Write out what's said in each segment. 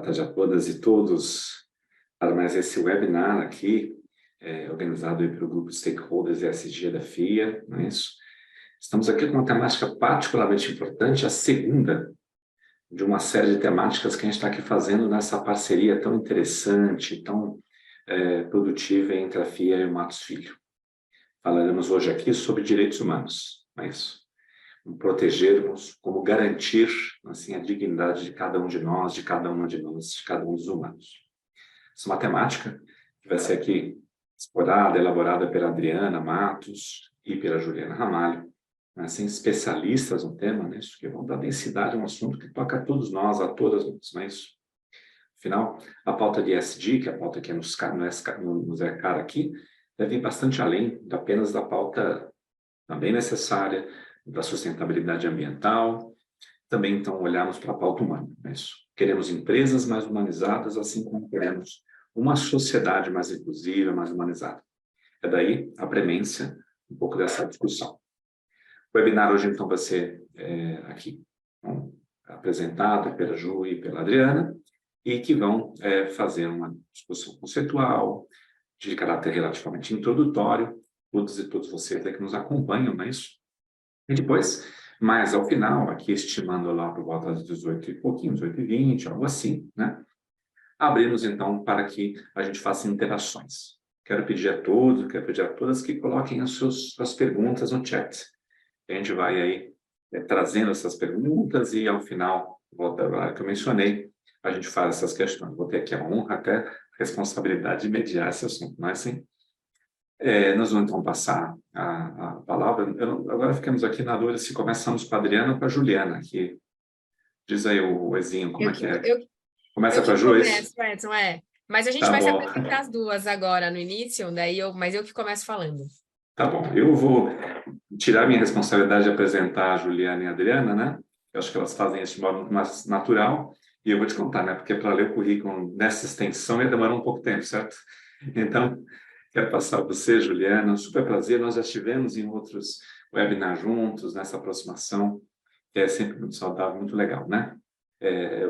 tarde a todas e todos para mais esse webinar aqui, organizado pelo grupo Stakeholders ESG da FIA, não é isso? Estamos aqui com uma temática particularmente importante, a segunda de uma série de temáticas que a gente está aqui fazendo nessa parceria tão interessante, tão produtiva entre a FIA e o Matos Filho. Falaremos hoje aqui sobre direitos humanos, não é isso? Como protegermos, como garantir assim, a dignidade de cada um de nós, de cada uma de nós, de cada um dos humanos. Essa é uma temática que vai ser aqui explorada, elaborada pela Adriana Matos e pela Juliana Ramalho, assim, especialistas no tema, né, que vão dar densidade a um assunto que toca a todos nós, a todas nós, não é isso? Afinal, a pauta de ESG, que é a pauta que nos é cara aqui, deve ir bastante além apenas da pauta também necessária da sustentabilidade ambiental. Também, então, olharmos para a pauta humana, não é isso? Queremos empresas mais humanizadas, assim como queremos uma sociedade mais inclusiva, mais humanizada. É daí a premência um pouco dessa discussão. O webinar hoje, então, vai ser aqui apresentado pela Ju e pela Adriana, e que vão fazer uma discussão conceitual, de caráter relativamente introdutório, todos e todas vocês que nos acompanham, não é isso? E depois, mais ao final, aqui estimando lá por volta das 18 e pouquinho, 18h20, algo assim, né? Abrimos, então, para que a gente faça interações. Quero pedir a todos, quero pedir a todas que coloquem as suas perguntas no chat. A gente vai aí trazendo essas perguntas e, ao final, volta lá que eu mencionei, a gente faz essas questões. Vou ter aqui a honra, até a responsabilidade de mediar esse assunto, não é assim? Nós vamos, então, passar a palavra. Agora ficamos aqui na dúvida se começamos com a Adriana ou com a Juliana, que diz aí o Ezinho, como é que é? Começa com a Ju, Edson, Mas a gente vai se bom. apresentar as duas agora no início, mas eu que começo falando. Tá bom, eu vou tirar minha responsabilidade de apresentar a Juliana e a Adriana, né? Eu acho que elas fazem isso de modo mais natural, e eu vou te contar, né? Porque para ler o currículo nessa extensão ia demorar um pouco de tempo, certo? Então, quero passar a você, Juliana, um super prazer. Nós já estivemos em outros webinars juntos, nessa aproximação, que é sempre muito saudável, muito legal, né?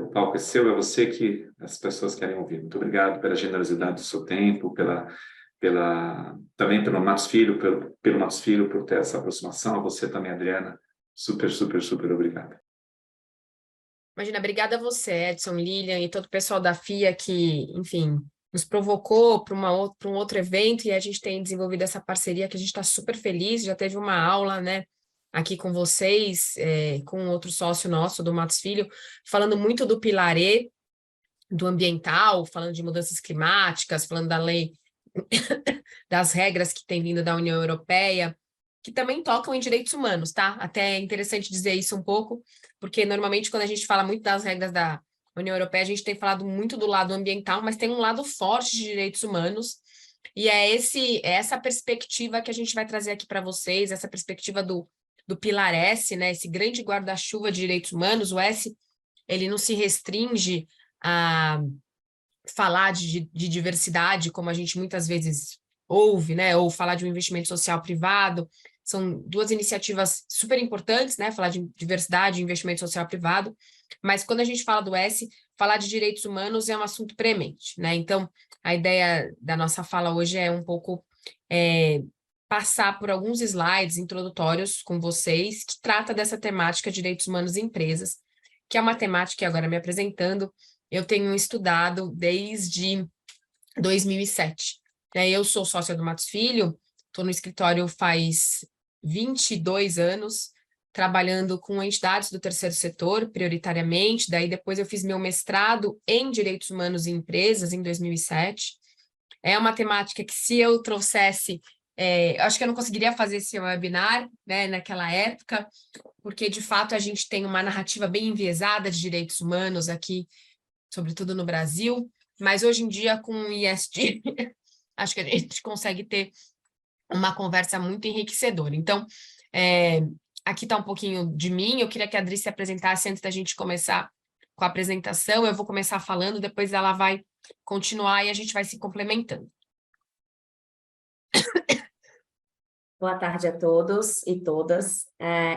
O palco é seu, é você que as pessoas querem ouvir. Muito obrigado pela generosidade do seu tempo, também pelo Matos Filho, pelo Matos Filho, por ter essa aproximação. A você também, Adriana. Super, super, super obrigado. Imagina, obrigada a você, Edson, Lilian e todo o pessoal da FIA que, enfim, nos provocou para um outro evento e a gente tem desenvolvido essa parceria que a gente está super feliz. Já teve uma aula, né, aqui com vocês, com outro sócio nosso, do Matos Filho, falando muito do pilar E, do ambiental, falando de mudanças climáticas, falando da lei, das regras que tem vindo da União Europeia, que também tocam em direitos humanos, tá? Até é interessante dizer isso um pouco, porque normalmente quando a gente fala muito das regras da União Europeia, a gente tem falado muito do lado ambiental, mas tem um lado forte de direitos humanos, e é essa perspectiva que a gente vai trazer aqui para vocês, essa perspectiva do pilar S, né? Esse grande guarda-chuva de direitos humanos. O S, ele não se restringe a falar de diversidade, como a gente muitas vezes ouve, né? Ou falar de um investimento social privado. São duas iniciativas super importantes, né? Falar de diversidade e investimento social privado. Mas quando a gente fala do S, falar de direitos humanos é um assunto premente, né? Então, a ideia da nossa fala hoje é um pouco passar por alguns slides introdutórios com vocês que trata dessa temática de direitos humanos em empresas, que é uma temática que agora me apresentando, eu tenho estudado desde 2007. Né? Eu sou sócia do Matos Filho, estou no escritório faz 22 anos, trabalhando com entidades do terceiro setor, prioritariamente. Daí depois eu fiz meu mestrado em Direitos Humanos em Empresas, em 2007. É uma temática que, se eu trouxesse, acho que eu não conseguiria fazer esse webinar, né, naquela época, porque, de fato, a gente tem uma narrativa bem enviesada de direitos humanos aqui, sobretudo no Brasil, mas hoje em dia, com o ESG, acho que a gente consegue ter uma conversa muito enriquecedora. Então, aqui está um pouquinho de mim, eu queria que a Adri se apresentasse antes da gente começar com a apresentação. Eu vou começar falando, depois ela vai continuar e a gente vai se complementando. Boa tarde a todos e todas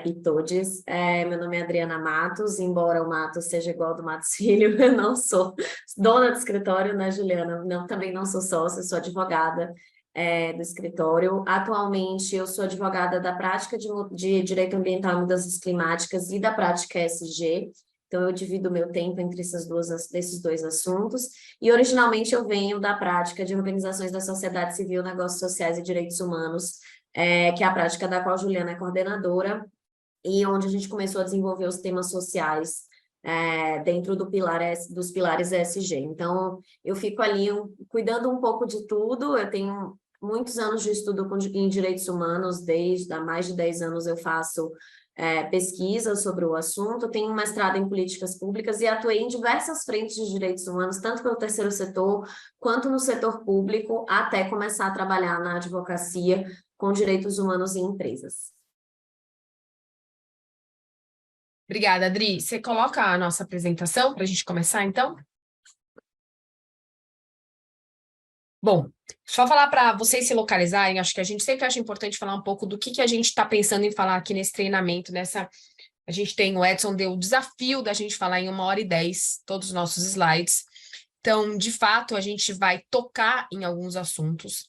e todes. Meu nome é Adriana Matos, embora o Matos seja igual ao do Matos Filho, eu não sou dona do escritório, né, Juliana? Não, também não sou sócia, sou advogada do escritório. Atualmente, eu sou advogada da prática de Direito Ambiental e Mudanças Climáticas e da prática ESG. Então, eu divido meu tempo entre esses dois assuntos. E, originalmente, eu venho da prática de organizações da sociedade civil, negócios sociais e direitos humanos, que é a prática da qual a Juliana é coordenadora, e onde a gente começou a desenvolver os temas sociais dentro dos pilares ESG. Então, eu fico ali cuidando um pouco de tudo, eu tenho muitos anos de estudo em direitos humanos, desde há mais de 10 anos eu faço pesquisa sobre o assunto, tenho um mestrado em políticas públicas e atuei em diversas frentes de direitos humanos, tanto pelo terceiro setor, quanto no setor público, até começar a trabalhar na advocacia com direitos humanos em empresas. Obrigada, Adri. Você coloca a nossa apresentação para a gente começar, então? Bom, só falar para vocês se localizarem, acho que a gente sempre acha importante falar um pouco do que a gente está pensando em falar aqui nesse treinamento, a gente tem, o Edson deu o desafio da gente falar em 1h10, todos os nossos slides. Então, de fato, a gente vai tocar em alguns assuntos.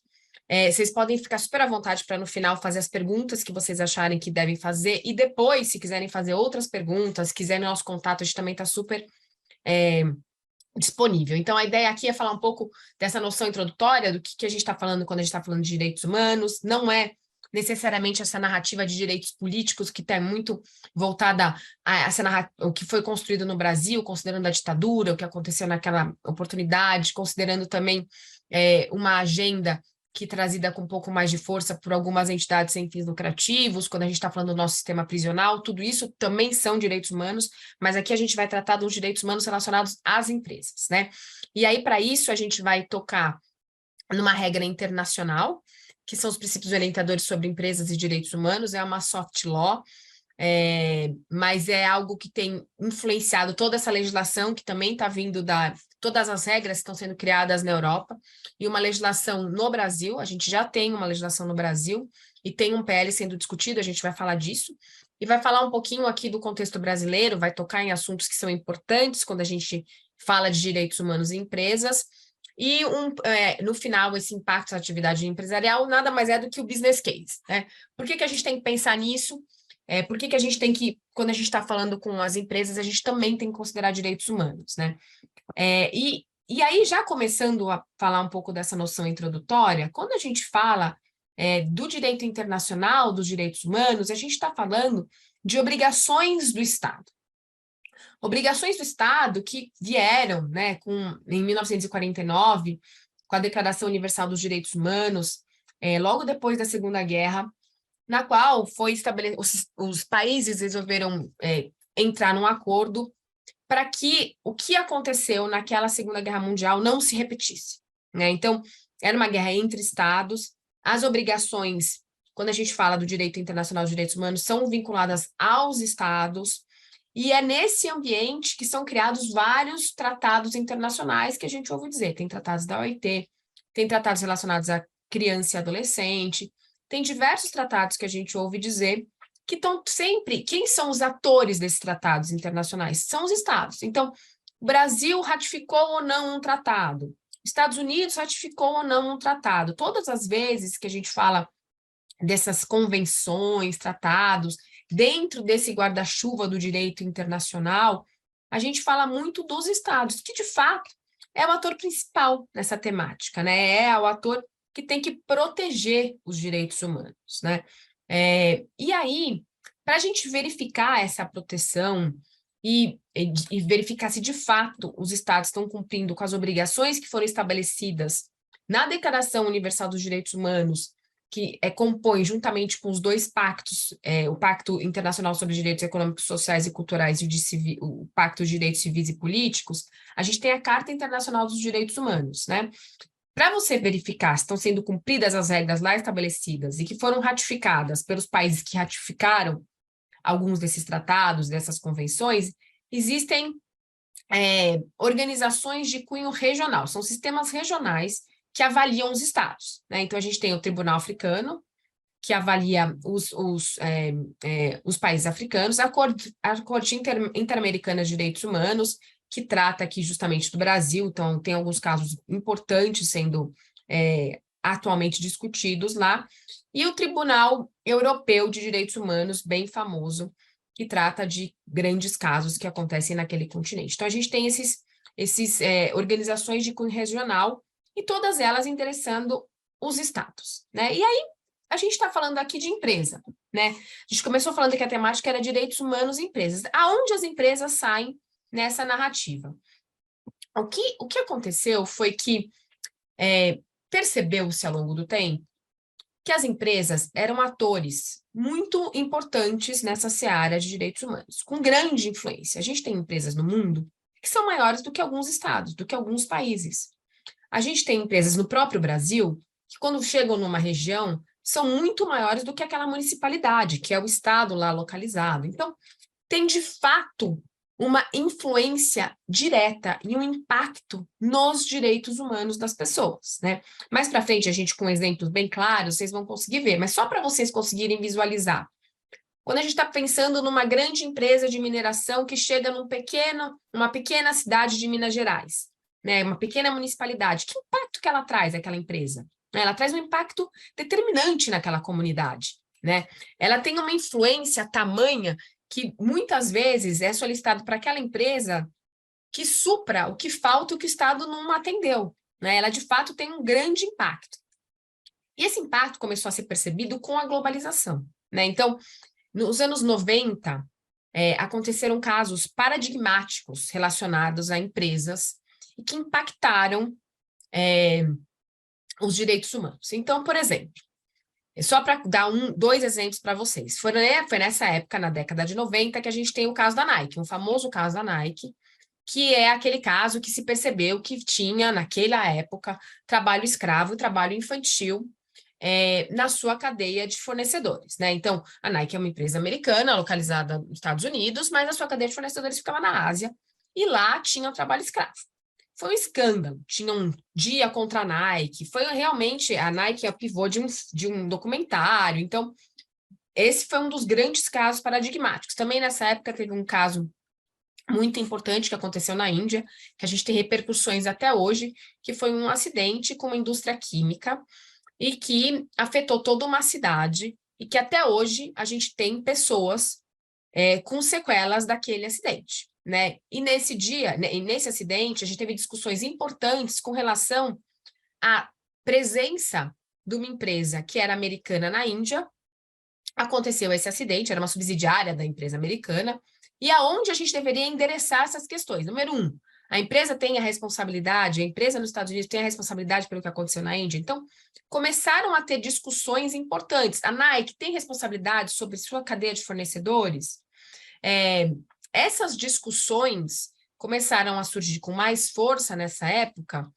Vocês podem ficar super à vontade para, no final, fazer as perguntas que vocês acharem que devem fazer. E depois, se quiserem fazer outras perguntas, quiserem nosso contato, a gente também está super disponível. Então, a ideia aqui é falar um pouco dessa noção introdutória, do que a gente está falando quando a gente está falando de direitos humanos. Não é necessariamente essa narrativa de direitos políticos que está muito voltada a o que foi construído no Brasil, considerando a ditadura, o que aconteceu naquela oportunidade, considerando também uma agenda que trazida com um pouco mais de força por algumas entidades sem fins lucrativos, quando a gente está falando do nosso sistema prisional, tudo isso também são direitos humanos, mas aqui a gente vai tratar dos direitos humanos relacionados às empresas, né? E aí, para isso, a gente vai tocar numa regra internacional, que são os princípios orientadores sobre empresas e direitos humanos, é uma soft law, mas é algo que tem influenciado toda essa legislação que também está vindo todas as regras que estão sendo criadas na Europa, e uma legislação no Brasil, a gente já tem uma legislação no Brasil, e tem um PL sendo discutido, a gente vai falar disso, e vai falar um pouquinho aqui do contexto brasileiro, vai tocar em assuntos que são importantes quando a gente fala de direitos humanos em empresas, e no final, esse impacto na atividade empresarial nada mais é do que o business case, né? Por que a gente tem que pensar nisso? Por que a gente tem que, quando a gente está falando com as empresas, a gente também tem que considerar direitos humanos, né? E aí, já começando a falar um pouco dessa noção introdutória, quando a gente fala do direito internacional, dos direitos humanos, a gente está falando de obrigações do Estado. Obrigações do Estado que vieram, né, em 1949, com a Declaração Universal dos Direitos Humanos, logo depois da Segunda Guerra, na qual foi estabelecido, os países resolveram entrar num acordo para que o que aconteceu naquela Segunda Guerra Mundial não se repetisse, né? Então, era uma guerra entre estados, as obrigações, quando a gente fala do direito internacional dos direitos humanos, são vinculadas aos estados, e é nesse ambiente que são criados vários tratados internacionais que a gente ouve dizer. Tem tratados da OIT, tem tratados relacionados a criança e adolescente, tem diversos tratados que a gente ouve dizer que estão sempre... Quem são os atores desses tratados internacionais? São os estados. Então, o Brasil ratificou ou não um tratado, Estados Unidos ratificou ou não um tratado. Todas as vezes que a gente fala dessas convenções, tratados, dentro desse guarda-chuva do direito internacional, a gente fala muito dos estados, que de fato é o ator principal nessa temática, né? É o ator que tem que proteger os direitos humanos, né? E aí, para a gente verificar essa proteção e verificar se de fato os estados estão cumprindo com as obrigações que foram estabelecidas na Declaração Universal dos Direitos Humanos, que compõe, juntamente com os dois pactos, o Pacto Internacional sobre Direitos Econômicos, Sociais e Culturais e o Pacto de Direitos Civis e Políticos, a gente tem a Carta Internacional dos Direitos Humanos, né? Para você verificar se estão sendo cumpridas as regras lá estabelecidas e que foram ratificadas pelos países que ratificaram alguns desses tratados, dessas convenções, existem organizações de cunho regional, são sistemas regionais que avaliam os estados, né? Então, a gente tem o Tribunal Africano, que avalia os países africanos, a Corte Interamericana de Direitos Humanos, que trata aqui justamente do Brasil, então tem alguns casos importantes sendo atualmente discutidos lá, e o Tribunal Europeu de Direitos Humanos, bem famoso, que trata de grandes casos que acontecem naquele continente. Então, a gente tem esses organizações de cunho regional, e todas elas interessando os estados, né? E aí, a gente está falando aqui de empresa, né? A gente começou falando que a temática era direitos humanos e empresas. Aonde as empresas saem nessa narrativa? O que aconteceu foi que percebeu-se ao longo do tempo que as empresas eram atores muito importantes nessa seara de direitos humanos, com grande influência. A gente tem empresas no mundo que são maiores do que alguns estados, do que alguns países. A gente tem empresas no próprio Brasil que, quando chegam numa região, são muito maiores do que aquela municipalidade, que é o estado lá localizado. Então, tem de fato uma influência direta e um impacto nos direitos humanos das pessoas, né? Mais para frente, a gente com exemplos bem claros, vocês vão conseguir ver, mas só para vocês conseguirem visualizar. Quando a gente está pensando numa grande empresa de mineração que chega numa pequena cidade de Minas Gerais, né? Uma pequena municipalidade, que impacto que ela traz, aquela empresa? Ela traz um impacto determinante naquela comunidade, né? Ela tem uma influência tamanha que muitas vezes é solicitado para aquela empresa que supra o que falta e o que o Estado não atendeu, né? Ela, de fato, tem um grande impacto. E esse impacto começou a ser percebido com a globalização, né? Então, nos anos 90, aconteceram casos paradigmáticos relacionados a empresas e que impactaram os direitos humanos. Então, por exemplo, só para dar dois exemplos para vocês. Foi nessa época, na década de 90, que a gente tem o caso da Nike, um famoso caso da Nike, que é aquele caso que se percebeu que tinha, naquela época, trabalho escravo e trabalho infantil na sua cadeia de fornecedores, né? Então, a Nike é uma empresa americana, localizada nos Estados Unidos, mas a sua cadeia de fornecedores ficava na Ásia, e lá tinha o trabalho escravo. Foi um escândalo, tinha um dia contra a Nike, foi realmente, a Nike é o pivô de um documentário, então esse foi um dos grandes casos paradigmáticos. Também nessa época teve um caso muito importante que aconteceu na Índia, que a gente tem repercussões até hoje, que foi um acidente com uma indústria química e que afetou toda uma cidade e que até hoje a gente tem pessoas com sequelas daquele acidente, né? E nesse acidente, a gente teve discussões importantes com relação à presença de uma empresa que era americana na Índia. Aconteceu esse acidente, era uma subsidiária da empresa americana, e aonde a gente deveria endereçar essas questões? Número 1, a empresa tem a responsabilidade, a empresa nos Estados Unidos tem a responsabilidade pelo que aconteceu na Índia. Então, começaram a ter discussões importantes. A Nike tem responsabilidade sobre sua cadeia de fornecedores? Essas discussões começaram a surgir com mais força nessa época,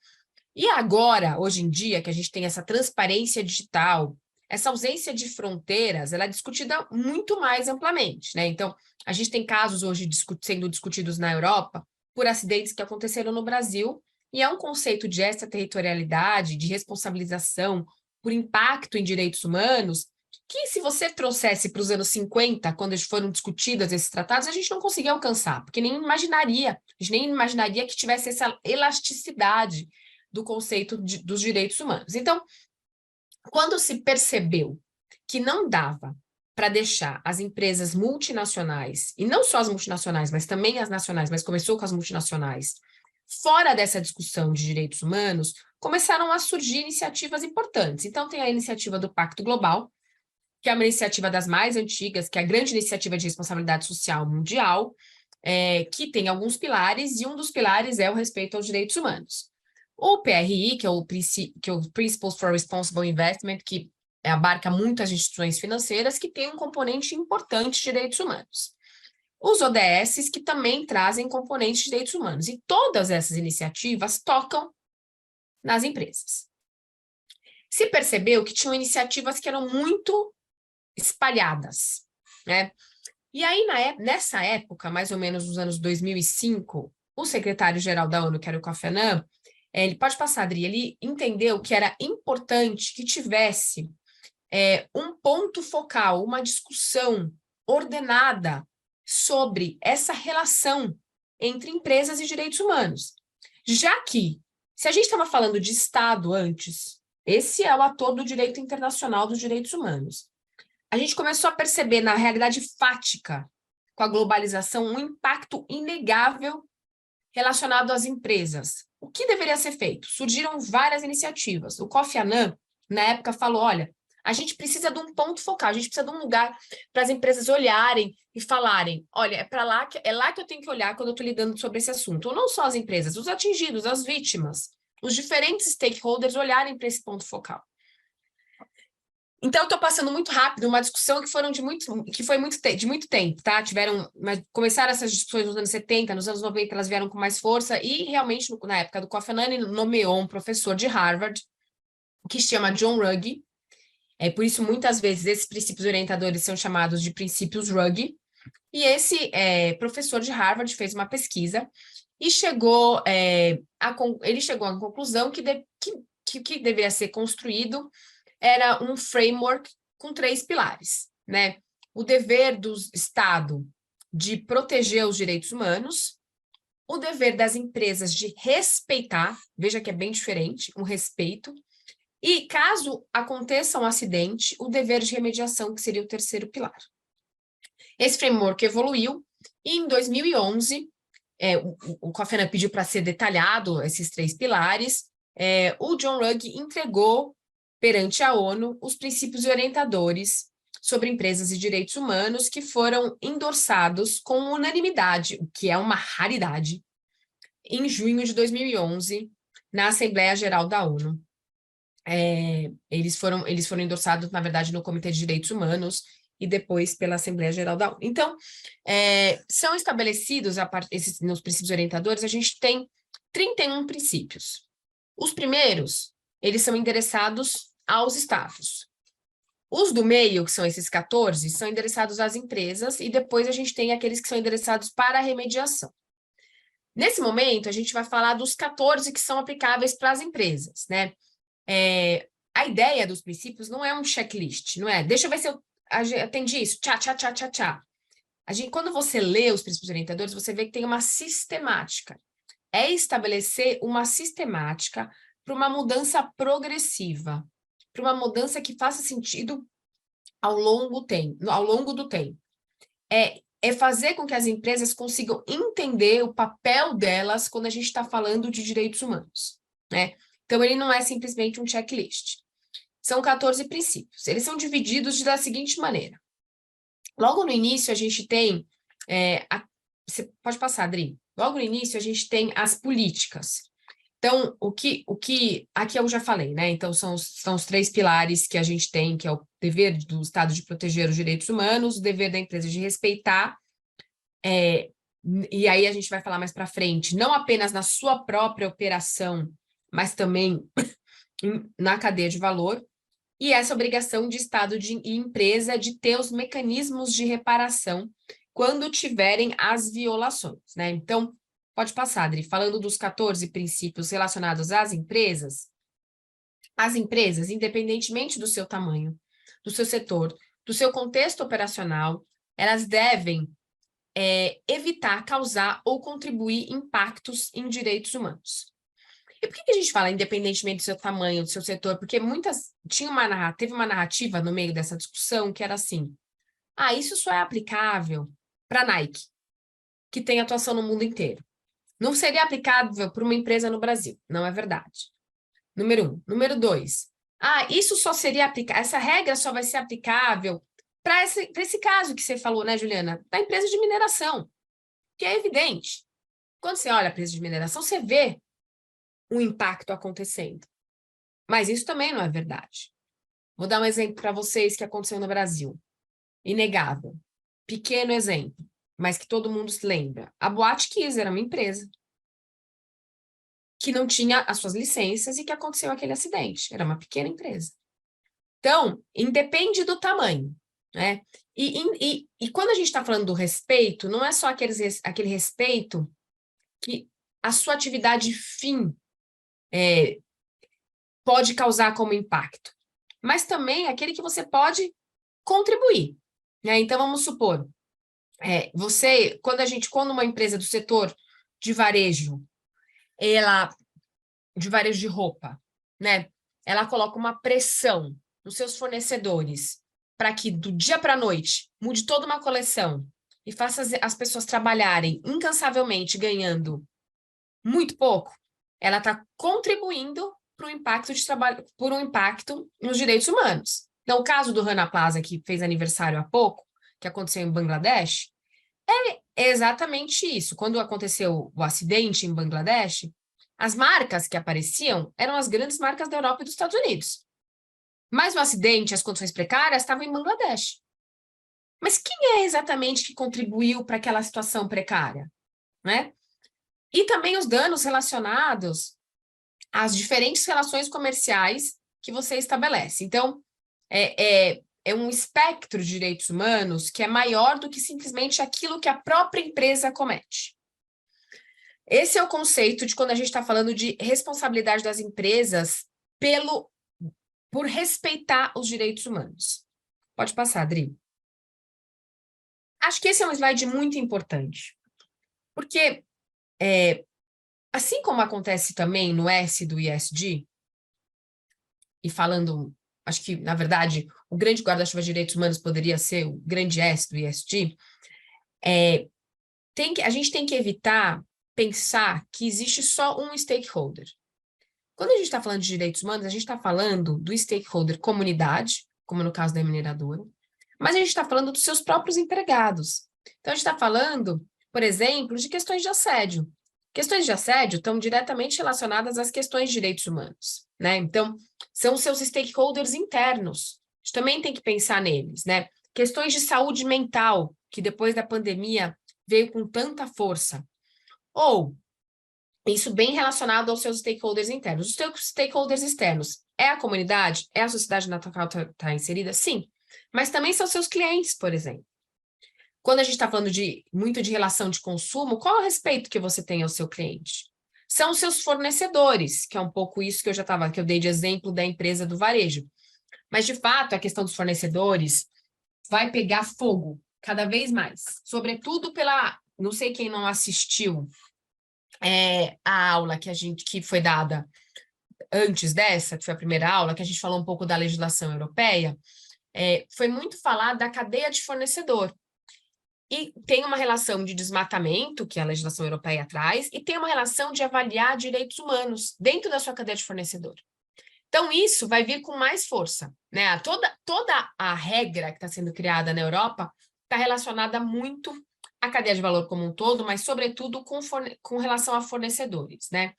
e agora, hoje em dia, que a gente tem essa transparência digital, essa ausência de fronteiras, ela é discutida muito mais amplamente, né? Então, a gente tem casos hoje sendo discutidos na Europa por acidentes que aconteceram no Brasil, e é um conceito de extraterritorialidade, de responsabilização por impacto em direitos humanos, que se você trouxesse para os anos 50, quando foram discutidos esses tratados, a gente não conseguia alcançar, porque a gente nem imaginaria que tivesse essa elasticidade do conceito dos direitos humanos. Então, quando se percebeu que não dava para deixar as empresas multinacionais, e não só as multinacionais, mas também as nacionais, mas começou com as multinacionais, fora dessa discussão de direitos humanos, começaram a surgir iniciativas importantes. Então, tem a iniciativa do Pacto Global, que é uma iniciativa das mais antigas, que é a grande iniciativa de responsabilidade social mundial, que tem alguns pilares, e um dos pilares é o respeito aos direitos humanos. O PRI, que é o Principles for Responsible Investment, que abarca muitas instituições financeiras, que tem um componente importante de direitos humanos. Os ODS, que também trazem componentes de direitos humanos. E todas essas iniciativas tocam nas empresas. Se percebeu que tinham iniciativas que eram muito espalhadas, né? E aí, nessa época, mais ou menos nos anos 2005, o secretário-geral da ONU, que era o Kofi Annan, ele pode passar, Adri, ele entendeu que era importante que tivesse um ponto focal, uma discussão ordenada sobre essa relação entre empresas e direitos humanos. Já que, se a gente estava falando de Estado antes, esse é o ator do direito internacional dos direitos humanos. A gente começou a perceber, na realidade fática, com a globalização, um impacto inegável relacionado às empresas. O que deveria ser feito? Surgiram várias iniciativas. O Kofi Annan, na época, falou, olha, a gente precisa de um ponto focal, a gente precisa de um lugar para as empresas olharem e falarem, olha, é lá que eu tenho que olhar quando eu estou lidando sobre esse assunto. Ou não só as empresas, os atingidos, as vítimas, os diferentes stakeholders olharem para esse ponto focal. Então, eu estou passando muito rápido uma discussão que foi de muito tempo, tá? Começaram essas discussões nos anos 70, nos anos 90 elas vieram com mais força, e realmente, na época do Kofi Annan, ele nomeou um professor de Harvard, que se chama John Ruggie. Por isso, muitas vezes, esses princípios orientadores são chamados de princípios Ruggie, e esse professor de Harvard fez uma pesquisa e chegou à conclusão que deveria ser construído era um framework com 3 pilares, né? O dever do Estado de proteger os direitos humanos, o dever das empresas de respeitar, veja que é bem diferente, um respeito, e caso aconteça um acidente, o dever de remediação, que seria o 3º pilar. Esse framework evoluiu, e em 2011, o Kofi Annan pediu para ser detalhado esses 3 pilares, o John Ruggie entregou perante a ONU os princípios orientadores sobre empresas e direitos humanos que foram endossados com unanimidade, o que é uma raridade, em junho de 2011, na Assembleia Geral da ONU. Eles foram endossados, na verdade, no Comitê de Direitos Humanos e depois pela Assembleia Geral da ONU. Então, são estabelecidos, nos princípios orientadores, a gente tem 31 princípios. Os primeiros, eles são endereçados aos estados. Os do meio, que são esses 14, são endereçados às empresas, e depois a gente tem aqueles que são endereçados para a remediação. Nesse momento, a gente vai falar dos 14 que são aplicáveis para as empresas, né? A ideia dos princípios não é um checklist, não é? Deixa eu ver se eu atendi isso, tchá, tchá, tchá, tchá, tchá. Quando você lê os princípios orientadores, você vê que tem uma sistemática. É estabelecer uma sistemática para uma mudança progressiva, para uma mudança que faça sentido ao longo do tempo. É fazer com que as empresas consigam entender o papel delas quando a gente está falando de direitos humanos, né? Então, ele não é simplesmente um checklist. São 14 princípios. Eles são divididos da seguinte maneira. Logo no início, a gente tem... Você pode passar, Adri. Logo no início, a gente tem as políticas. Então, aqui eu já falei, né? Então, são os 3 pilares que a gente tem, que é o dever do Estado de proteger os direitos humanos, o dever da empresa de respeitar, e aí a gente vai falar mais para frente, não apenas na sua própria operação, mas também na cadeia de valor, e essa obrigação de Estado e empresa de ter os mecanismos de reparação quando tiverem as violações, né? Então, pode passar, Adri. Falando dos 14 princípios relacionados às empresas, independentemente do seu tamanho, do seu setor, do seu contexto operacional, elas devem evitar, causar ou contribuir impactos em direitos humanos. E por que a gente fala independentemente do seu tamanho, do seu setor? Porque teve uma narrativa no meio dessa discussão que era assim, isso só é aplicável para a Nike, que tem atuação no mundo inteiro. Não seria aplicável para uma empresa no Brasil. Não é verdade. Número 1. Número 2. Isso só seria aplicável, essa regra só vai ser aplicável para esse caso que você falou, né, Juliana? Da empresa de mineração, que é evidente. Quando você olha a empresa de mineração, você vê um impacto acontecendo. Mas isso também não é verdade. Vou dar um exemplo para vocês que aconteceu no Brasil. Inegável. Pequeno exemplo, mas que todo mundo se lembra. A Boate Kiss era uma empresa que não tinha as suas licenças e que aconteceu aquele acidente. Era uma pequena empresa. Então, independe do tamanho, né? E quando a gente está falando do respeito, não é só aquele respeito que a sua atividade fim pode causar como impacto. mas também aquele que você pode contribuir, né? Então, vamos supor, quando uma empresa do setor de varejo, de varejo de roupa, né? Ela coloca uma pressão nos seus fornecedores para que do dia para a noite mude toda uma coleção e faça as pessoas trabalharem incansavelmente ganhando muito pouco, ela está contribuindo para o impacto de trabalho, por um impacto nos direitos humanos. Então, o caso do Rana Plaza, que fez aniversário há pouco, que aconteceu em Bangladesh, é exatamente isso. Quando aconteceu o acidente em Bangladesh, as marcas que apareciam eram as grandes marcas da Europa e dos Estados Unidos. Mas o acidente, as condições precárias, estavam em Bangladesh. Mas quem é exatamente que contribuiu para aquela situação precária, né? E também os danos relacionados às diferentes relações comerciais que você estabelece. Então, é um espectro de direitos humanos que é maior do que simplesmente aquilo que a própria empresa comete. Esse é o conceito de quando a gente está falando de responsabilidade das empresas por respeitar os direitos humanos. Pode passar, Adri. Acho que esse é um slide muito importante, porque assim como acontece também no S do ESG, e falando, acho que, na verdade, o grande guarda-chuva de direitos humanos poderia ser o grande S do ESG, a gente tem que evitar pensar que existe só um stakeholder. Quando a gente está falando de direitos humanos, a gente está falando do stakeholder comunidade, como no caso da mineradora, mas a gente está falando dos seus próprios empregados. Então, a gente está falando, por exemplo, de questões de assédio. Questões de assédio estão diretamente relacionadas às questões de direitos humanos, né? Então, são os seus stakeholders internos. A gente também tem que pensar neles, né? Questões de saúde mental, que depois da pandemia veio com tanta força. Ou, isso bem relacionado aos seus stakeholders internos. Os seus stakeholders externos é a comunidade? É a sociedade na qual está inserida? Sim. Mas também são seus clientes, por exemplo. Quando a gente está falando muito de relação de consumo, qual é o respeito que você tem ao seu cliente? São os seus fornecedores, que é um pouco isso que eu dei de exemplo da empresa do varejo. Mas, de fato, a questão dos fornecedores vai pegar fogo cada vez mais. Sobretudo não sei quem não assistiu a aula que foi dada antes dessa, que foi a primeira aula, que a gente falou um pouco da legislação europeia, foi muito falar da cadeia de fornecedor. E tem uma relação de desmatamento, que a legislação europeia traz, e tem uma relação de avaliar direitos humanos dentro da sua cadeia de fornecedor. Então, isso vai vir com mais força, né? Toda a regra que está sendo criada na Europa está relacionada muito à cadeia de valor como um todo, mas, sobretudo, com relação a fornecedores, né?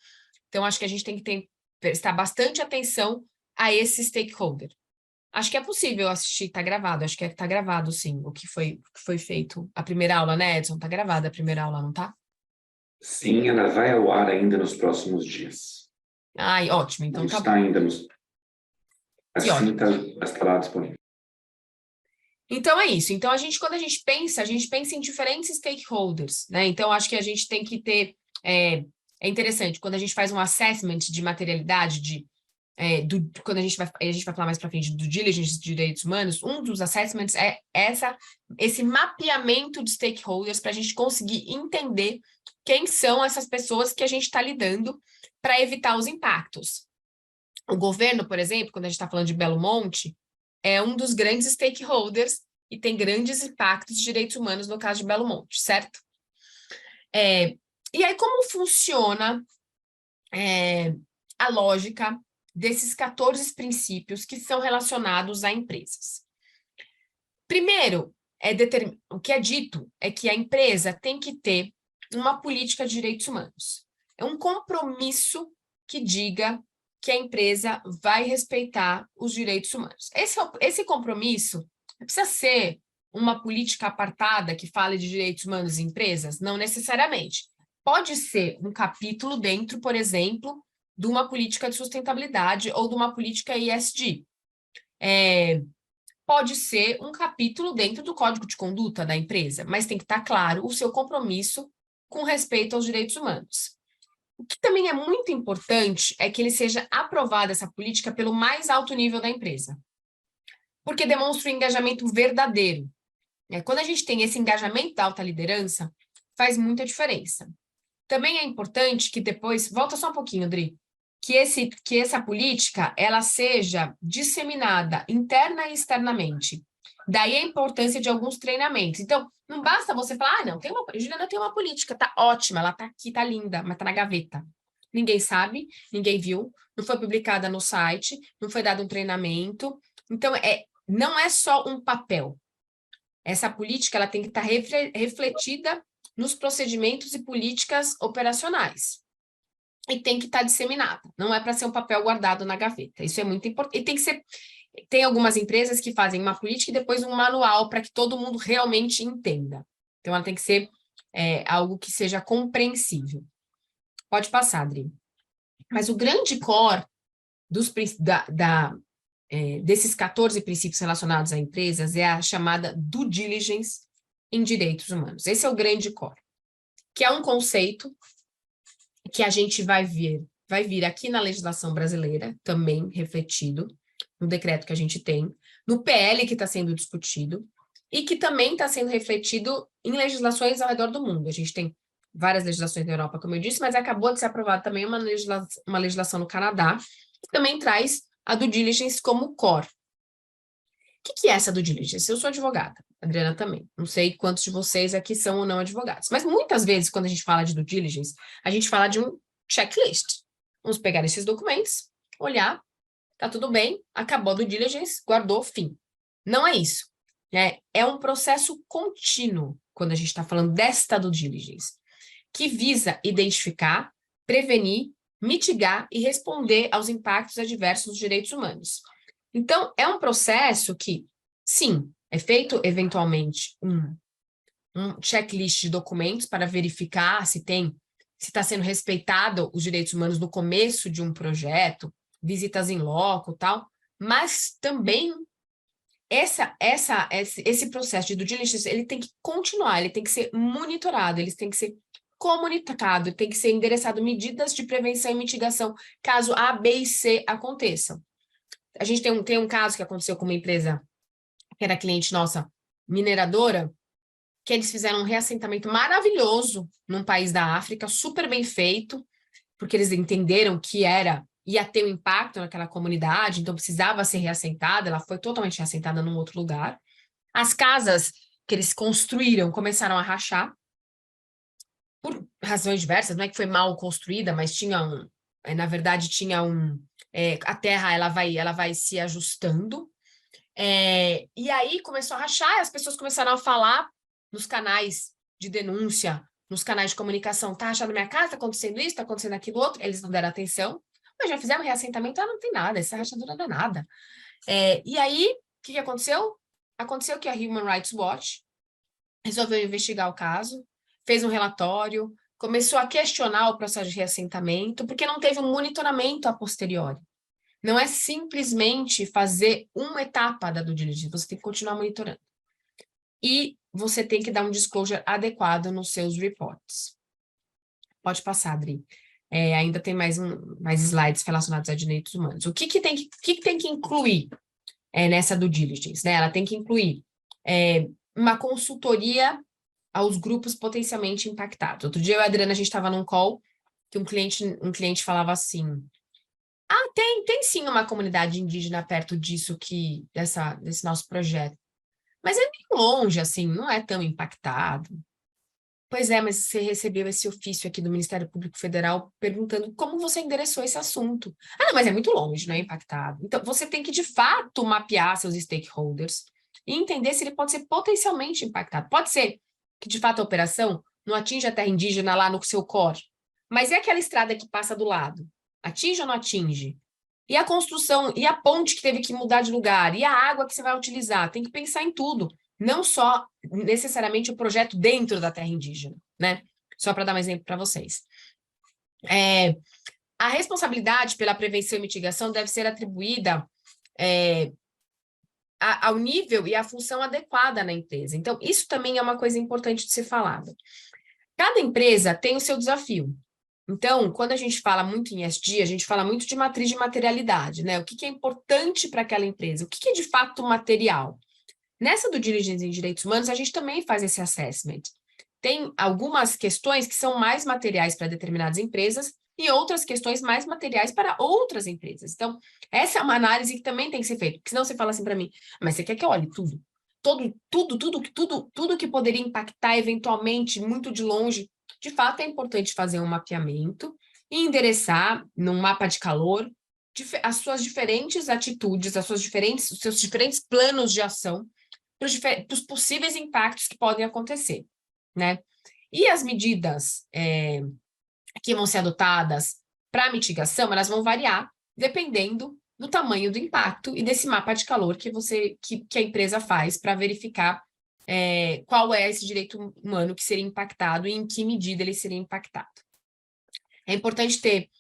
Então, acho que a gente tem que prestar bastante atenção a esse stakeholder. Acho que é possível assistir, está gravado, acho que está gravado, sim, o que foi feito. A primeira aula, né, Edson? Está gravada a primeira aula, não está? Sim, ela vai ao ar ainda nos próximos dias. Ai, ótimo, então não tá está bom. ainda assim está lá disponível. Então é isso. Então, quando a gente pensa em diferentes stakeholders, né? Então, acho que a gente tem que ter. É interessante, quando a gente faz um assessment de materialidade, quando a gente vai falar mais para frente do diligence de direitos humanos, um dos assessments é esse mapeamento de stakeholders para a gente conseguir entender quem são essas pessoas que a gente está lidando para evitar os impactos. O governo, por exemplo, quando a gente está falando de Belo Monte, é um dos grandes stakeholders e tem grandes impactos de direitos humanos no caso de Belo Monte, certo? E aí, como funciona a lógica desses 14 princípios que são relacionados a empresas? Primeiro, o que é dito é que a empresa tem que ter uma política de direitos humanos. É um compromisso que diga que a empresa vai respeitar os direitos humanos. Esse compromisso precisa ser uma política apartada que fale de direitos humanos em empresas? Não necessariamente. Pode ser um capítulo dentro, por exemplo, de uma política de sustentabilidade ou de uma política ESG. Pode ser um capítulo dentro do código de conduta da empresa, mas tem que estar claro o seu compromisso com respeito aos direitos humanos. O que também é muito importante é que ele seja aprovada essa política pelo mais alto nível da empresa. porque demonstra um engajamento verdadeiro. Quando a gente tem esse engajamento da alta liderança, faz muita diferença. Também é importante que depois, volta só um pouquinho, Dri, que essa política ela seja disseminada interna e externamente. Daí a importância de alguns treinamentos. Então, não basta você falar, não, Juliana tem uma política, tá ótima, ela tá aqui, tá linda, mas tá na gaveta. Ninguém sabe, ninguém viu, não foi publicada no site, não foi dado um treinamento. Então, não é só um papel. Essa política ela tem que estar refletida nos procedimentos e políticas operacionais. E tem que estar disseminada. Não é para ser um papel guardado na gaveta. Isso é muito importante. E tem que ser... Tem algumas empresas que fazem uma política e depois um manual para que todo mundo realmente entenda. Então, ela tem que ser algo que seja compreensível. Pode passar, Adri. Mas o grande core desses 14 princípios relacionados a empresas é a chamada due diligence em direitos humanos. Esse é o grande core, que é um conceito que a gente vai vir aqui na legislação brasileira, também refletido, no decreto que a gente tem, no PL que está sendo discutido, e que também está sendo refletido em legislações ao redor do mundo. A gente tem várias legislações na Europa, como eu disse, mas acabou de ser aprovada também uma legislação no Canadá, que também traz a due diligence como core. O que é essa due diligence? Eu sou advogada, a Adriana também. Não sei quantos de vocês aqui são ou não advogados, mas muitas vezes, quando a gente fala de due diligence, a gente fala de um checklist. Vamos pegar esses documentos, olhar, tá tudo bem, acabou a due diligence, guardou, fim. Não é isso. É um processo contínuo, quando a gente está falando desta due diligence, que visa identificar, prevenir, mitigar e responder aos impactos adversos dos direitos humanos. Então, é um processo que, sim, é feito eventualmente um checklist de documentos para verificar se está sendo respeitado os direitos humanos no começo de um projeto, visitas em loco, tal, mas também esse processo de due diligence, ele tem que continuar, ele tem que ser monitorado, ele tem que ser comunicado, tem que ser endereçado medidas de prevenção e mitigação caso A, B e C aconteçam. A gente tem um caso que aconteceu com uma empresa que era cliente nossa, mineradora, que eles fizeram um reassentamento maravilhoso num país da África, super bem feito, porque eles entenderam que ia ter um impacto naquela comunidade, então precisava ser reassentada, ela foi totalmente reassentada num outro lugar. As casas que eles construíram começaram a rachar, por razões diversas, não é que foi mal construída, mas na verdade tinha a terra ela vai se ajustando, e aí começou a rachar, e as pessoas começaram a falar nos canais de denúncia, nos canais de comunicação, tá rachando minha casa, tá acontecendo isso, tá acontecendo aquilo outro, eles não deram atenção, mas já fizeram reassentamento, não tem nada, essa rachadura não é nada. E aí, o que aconteceu? Aconteceu que a Human Rights Watch resolveu investigar o caso, fez um relatório, começou a questionar o processo de reassentamento, porque não teve um monitoramento a posteriori. Não é simplesmente fazer uma etapa da due diligence, você tem que continuar monitorando. E você tem que dar um disclosure adequado nos seus reports. Pode passar, Adri. Ainda tem mais slides relacionados a direitos humanos. O que tem que incluir nessa due diligence? Né? Ela tem que incluir uma consultoria aos grupos potencialmente impactados. Outro dia eu e a Adriana, a gente estava num call que um cliente falava assim, tem sim uma comunidade indígena perto disso desse nosso projeto, mas é meio longe, assim, não é tão impactado. Pois é, mas você recebeu esse ofício aqui do Ministério Público Federal perguntando como você endereçou esse assunto. Não, mas é muito longe, não é impactado. Então, você tem que, de fato, mapear seus stakeholders e entender se ele pode ser potencialmente impactado. Pode ser que, de fato, a operação não atinja a terra indígena lá no seu core, mas é aquela estrada que passa do lado. Atinge ou não atinge? E a construção, e a ponte que teve que mudar de lugar, e a água que você vai utilizar, tem que pensar em tudo. Não só necessariamente o projeto dentro da terra indígena, né? Só para dar um exemplo para vocês. A responsabilidade pela prevenção e mitigação deve ser atribuída ao nível e à função adequada na empresa. Então, isso também é uma coisa importante de ser falada. Cada empresa tem o seu desafio. Então, quando a gente fala muito em ESG, a gente fala muito de matriz de materialidade, né? O que é importante para aquela empresa? O que é de fato material? Nessa due diligence em direitos humanos, a gente também faz esse assessment. Tem algumas questões que são mais materiais para determinadas empresas e outras questões mais materiais para outras empresas. Então, essa é uma análise que também tem que ser feita, porque senão você fala assim para mim, mas você quer que eu olhe tudo? Tudo que poderia impactar eventualmente muito de longe. De fato, é importante fazer um mapeamento e endereçar num mapa de calor as suas diferentes atitudes, os seus diferentes planos de ação para os possíveis impactos que podem acontecer, né? E as medidas que vão ser adotadas para mitigação, elas vão variar dependendo do tamanho do impacto e desse mapa de calor que a empresa faz para verificar qual é esse direito humano que seria impactado e em que medida ele seria impactado. É importante ter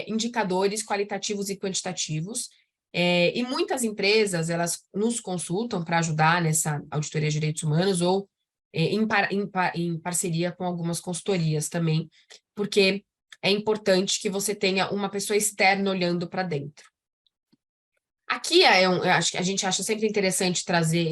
indicadores qualitativos e quantitativos, e muitas empresas, elas nos consultam para ajudar nessa auditoria de direitos humanos ou em parceria com algumas consultorias também, porque é importante que você tenha uma pessoa externa olhando para dentro. Aqui acho que a gente acha sempre interessante trazer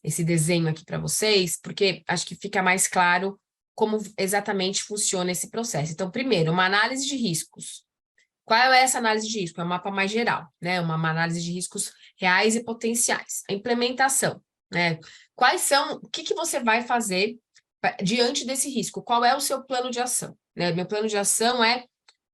esse desenho aqui para vocês, porque acho que fica mais claro como exatamente funciona esse processo. Então, primeiro, uma análise de riscos. Qual é essa análise de risco? É um mapa mais geral, né? Uma análise de riscos reais e potenciais. A implementação, né? O que você vai fazer diante desse risco? Qual é o seu plano de ação? Né? Meu plano de ação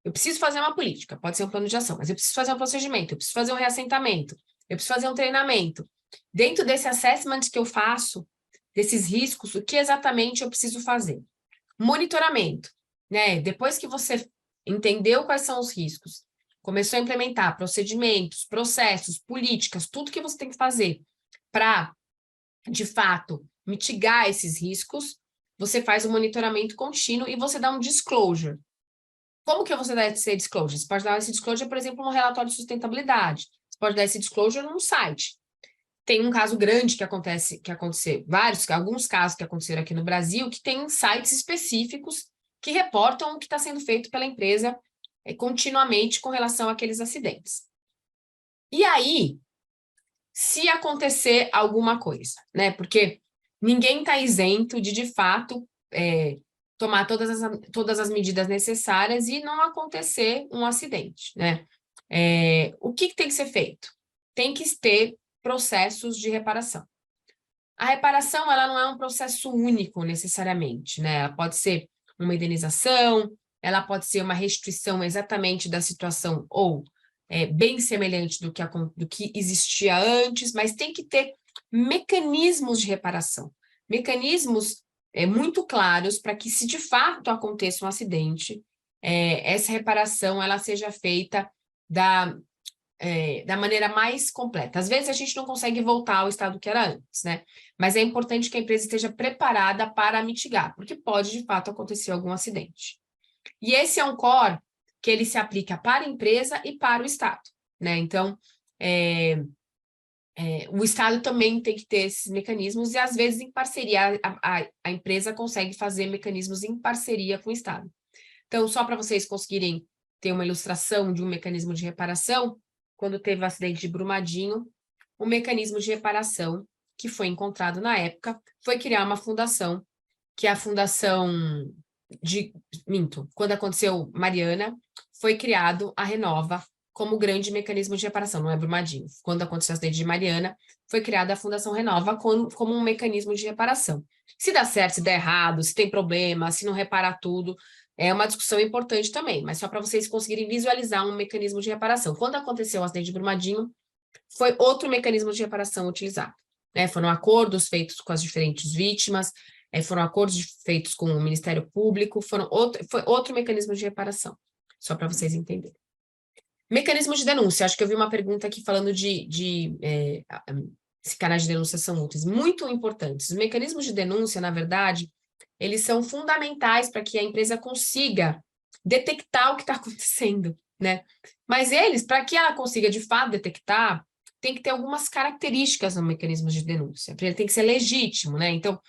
eu preciso fazer uma política, pode ser um plano de ação, mas eu preciso fazer um procedimento, eu preciso fazer um reassentamento, eu preciso fazer um treinamento. Dentro desse assessment que eu faço, desses riscos, o que exatamente eu preciso fazer? Monitoramento, né? Depois que você entendeu quais são os riscos, começou a implementar procedimentos, processos, políticas, tudo que você tem que fazer para, de fato, mitigar esses riscos, você faz um monitoramento contínuo e você dá um disclosure. Como que você dá esse disclosure? Você pode dar esse disclosure, por exemplo, no relatório de sustentabilidade. Você pode dar esse disclosure num site. Tem um caso grande que aconteceu, alguns casos que aconteceram aqui no Brasil, que tem sites específicos que reportam o que está sendo feito pela empresa continuamente com relação àqueles acidentes. E aí, se acontecer alguma coisa, né? Porque ninguém está isento de fato, tomar todas as medidas necessárias e não acontecer um acidente, né? O que tem que ser feito? Tem que ter processos de reparação. A reparação, ela não é um processo único, necessariamente, né? Ela pode ser uma indenização, ela pode ser uma restituição exatamente da situação, ou bem semelhante do que existia antes, mas tem que ter mecanismos de reparação. Mecanismos muito claros para que, se de fato aconteça um acidente, essa reparação ela seja feita da maneira mais completa. Às vezes a gente não consegue voltar ao estado que era antes, né? Mas é importante que a empresa esteja preparada para mitigar, porque pode, de fato, acontecer algum acidente. E esse é um core que ele se aplica para a empresa e para o Estado, né? Então, o Estado também tem que ter esses mecanismos e, às vezes, em parceria, a empresa consegue fazer mecanismos em parceria com o Estado. Então, só para vocês conseguirem ter uma ilustração de um mecanismo de reparação, quando teve o acidente de Brumadinho, o mecanismo de reparação que foi encontrado na época foi criar uma fundação, que é a fundação quando aconteceu Mariana, foi criado a Renova como grande mecanismo de reparação, não é Brumadinho. Quando aconteceu o acidente de Mariana, foi criada a Fundação Renova como um mecanismo de reparação. Se dá certo, se dá errado, se tem problema, se não reparar tudo, é uma discussão importante também, mas só para vocês conseguirem visualizar um mecanismo de reparação. Quando aconteceu o acidente de Brumadinho, foi outro mecanismo de reparação utilizado, né? Foram acordos feitos com as diferentes vítimas, foram acordos feitos com o Ministério Público, foi outro mecanismo de reparação, só para vocês entenderem. Mecanismo de denúncia, acho que eu vi uma pergunta aqui falando se canais de denúncia são úteis, muito importantes. Os mecanismos de denúncia, na verdade, eles são fundamentais para que a empresa consiga detectar o que está acontecendo, né? Mas para que ela consiga, de fato, detectar, tem que ter algumas características no mecanismo de denúncia. Ele tem que ser legítimo, né? Então,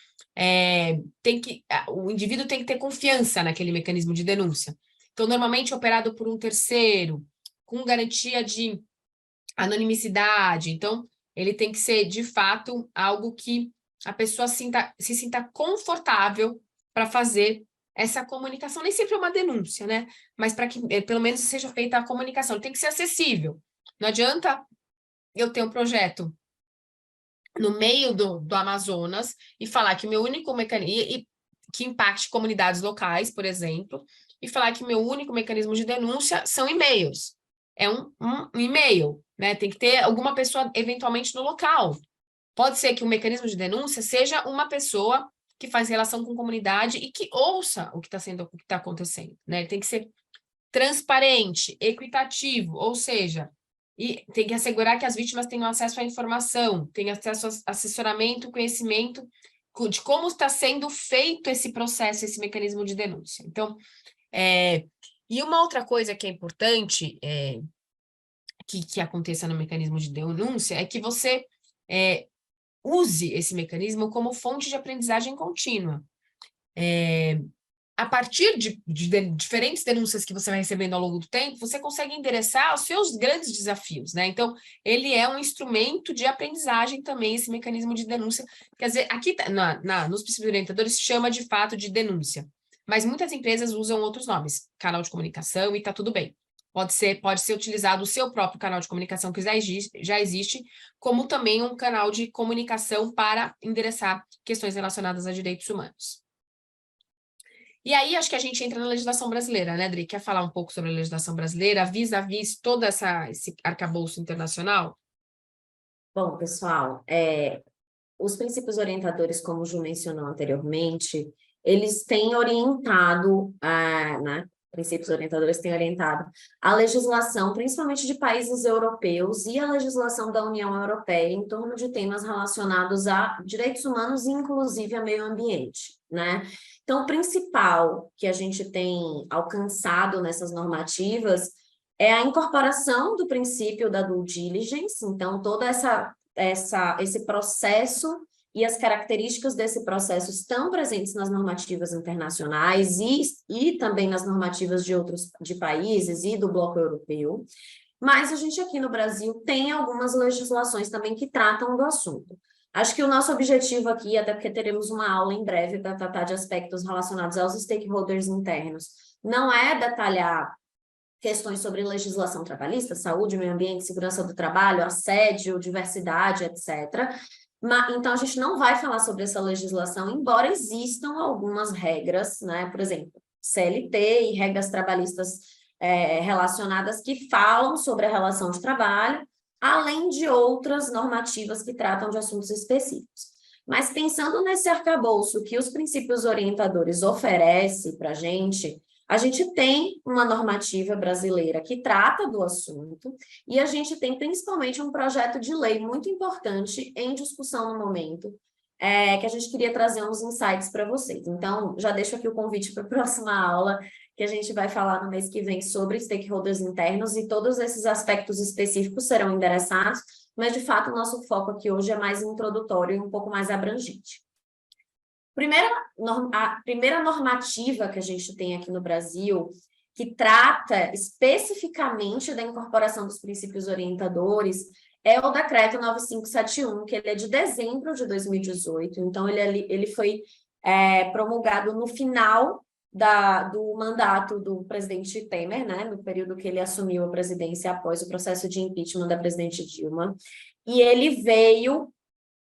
o indivíduo tem que ter confiança naquele mecanismo de denúncia. Então, normalmente operado por um terceiro, com garantia de anonimidade. Então, ele tem que ser, de fato, algo que a pessoa se sinta confortável para fazer essa comunicação. Nem sempre é uma denúncia, né? Mas para que, pelo menos, seja feita a comunicação. Ele tem que ser acessível. Não adianta eu ter um projeto no meio do Amazonas e falar que o meu único mecanismo... que impacte comunidades locais, por exemplo, e falar que meu único mecanismo de denúncia são e-mails. É um e-mail, né? Tem que ter alguma pessoa, eventualmente, no local. Pode ser que o mecanismo de denúncia seja uma pessoa que faz relação com a comunidade e que ouça o que está acontecendo, né? Ele tem que ser transparente, equitativo, ou seja, e tem que assegurar que as vítimas tenham acesso à informação, tenham acesso a assessoramento, conhecimento de como está sendo feito esse processo, esse mecanismo de denúncia. Então, e uma outra coisa que é importante que aconteça no mecanismo de denúncia é que você use esse mecanismo como fonte de aprendizagem contínua. A partir de diferentes denúncias que você vai recebendo ao longo do tempo, você consegue endereçar os seus grandes desafios, né? Então, ele é um instrumento de aprendizagem também, esse mecanismo de denúncia. Quer dizer, aqui nos princípios orientadores chama de fato de denúncia, mas muitas empresas usam outros nomes, canal de comunicação, e está tudo bem. Pode ser utilizado o seu próprio canal de comunicação que já existe, como também um canal de comunicação para endereçar questões relacionadas a direitos humanos. E aí, acho que a gente entra na legislação brasileira, né, Adri? Quer falar um pouco sobre a legislação brasileira, vis-à-vis todo esse arcabouço internacional? Bom, pessoal, os princípios orientadores, como o Ju mencionou anteriormente, eles têm orientado, né? Princípios orientadores têm orientado a legislação, principalmente de países europeus e a legislação da União Europeia em torno de temas relacionados a direitos humanos e, inclusive, a meio ambiente, né? Então, o principal que a gente tem alcançado nessas normativas é a incorporação do princípio da due diligence. Então, todo esse processo e as características desse processo estão presentes nas normativas internacionais e também nas normativas de países e do bloco europeu. Mas a gente aqui no Brasil tem algumas legislações também que tratam do assunto. Acho que o nosso objetivo aqui, até porque teremos uma aula em breve para tratar de aspectos relacionados aos stakeholders internos, não é detalhar questões sobre legislação trabalhista, saúde, meio ambiente, segurança do trabalho, assédio, diversidade, etc. Então, a gente não vai falar sobre essa legislação, embora existam algumas regras, né? Por exemplo, CLT e regras trabalhistas relacionadas que falam sobre a relação de trabalho, além de outras normativas que tratam de assuntos específicos. Mas pensando nesse arcabouço que os princípios orientadores oferecem para a gente tem uma normativa brasileira que trata do assunto e a gente tem principalmente um projeto de lei muito importante em discussão no momento, que a gente queria trazer uns insights para vocês. Então, já deixo aqui o convite para a próxima aula, que a gente vai falar no mês que vem sobre stakeholders internos e todos esses aspectos específicos serão endereçados, mas, de fato, o nosso foco aqui hoje é mais introdutório e um pouco mais abrangente. A primeira normativa que a gente tem aqui no Brasil, que trata especificamente da incorporação dos princípios orientadores, é o Decreto 9571, que ele é de dezembro de 2018, então ele foi promulgado no final do mandato do presidente Temer, né, no período que ele assumiu a presidência após o processo de impeachment da presidente Dilma, e ele veio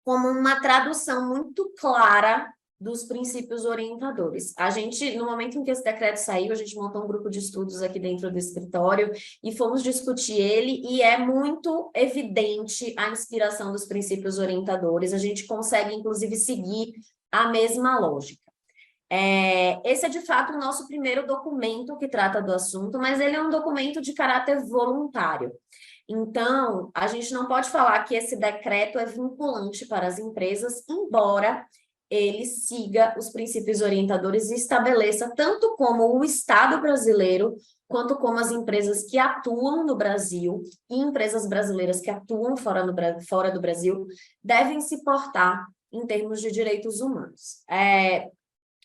como uma tradução muito clara dos princípios orientadores. A gente, no momento em que esse decreto saiu, a gente montou um grupo de estudos aqui dentro do escritório e fomos discutir ele, e é muito evidente a inspiração dos princípios orientadores, a gente consegue, inclusive, seguir a mesma lógica. Esse é, de fato, o nosso primeiro documento que trata do assunto, mas ele é um documento de caráter voluntário. Então, a gente não pode falar que esse decreto é vinculante para as empresas, embora ele siga os princípios orientadores e estabeleça, tanto como o Estado brasileiro, quanto como as empresas que atuam no Brasil e empresas brasileiras que atuam fora do Brasil, devem se portar em termos de direitos humanos.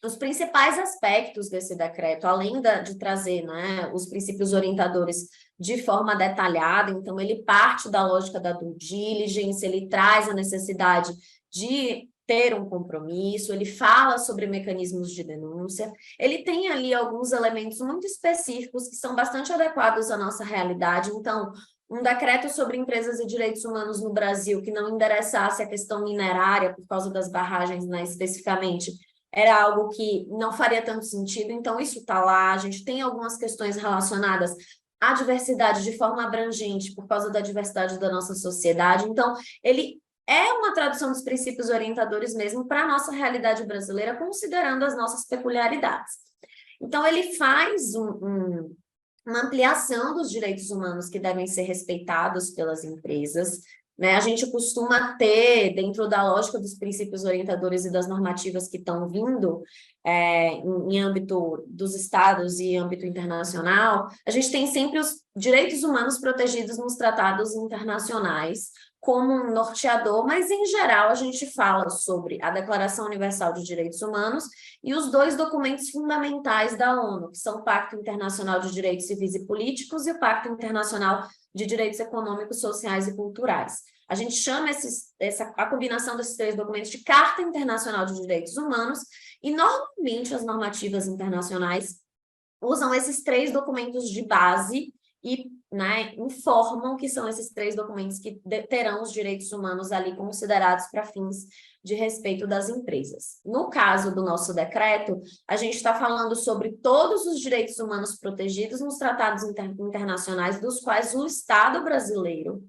Os principais aspectos desse decreto, além de trazer, né, os princípios orientadores de forma detalhada, então ele parte da lógica da due diligence, ele traz a necessidade de ter um compromisso, ele fala sobre mecanismos de denúncia, ele tem ali alguns elementos muito específicos que são bastante adequados à nossa realidade. Então, um decreto sobre empresas e direitos humanos no Brasil que não endereçasse a questão minerária por causa das barragens, né, especificamente, era algo que não faria tanto sentido. Então isso está lá. A gente tem algumas questões relacionadas à diversidade de forma abrangente por causa da diversidade da nossa sociedade. Então, ele é uma tradução dos princípios orientadores mesmo para a nossa realidade brasileira, considerando as nossas peculiaridades. Então, ele faz uma ampliação dos direitos humanos que devem ser respeitados pelas empresas, né? A gente costuma ter, dentro da lógica dos princípios orientadores e das normativas que estão vindo em âmbito dos estados e âmbito internacional, a gente tem sempre os direitos humanos protegidos nos tratados internacionais como um norteador, mas, em geral, a gente fala sobre a Declaração Universal de Direitos Humanos e os dois documentos fundamentais da ONU, que são o Pacto Internacional de Direitos Civis e Políticos e o Pacto Internacional de Direitos Econômicos, Sociais e Culturais. A gente chama a combinação desses três documentos de Carta Internacional de Direitos Humanos e, normalmente, as normativas internacionais usam esses três documentos de base e, né, informam que são esses três documentos que terão os direitos humanos ali considerados para fins de respeito das empresas. No caso do nosso decreto, a gente está falando sobre todos os direitos humanos protegidos nos tratados internacionais, dos quais o Estado brasileiro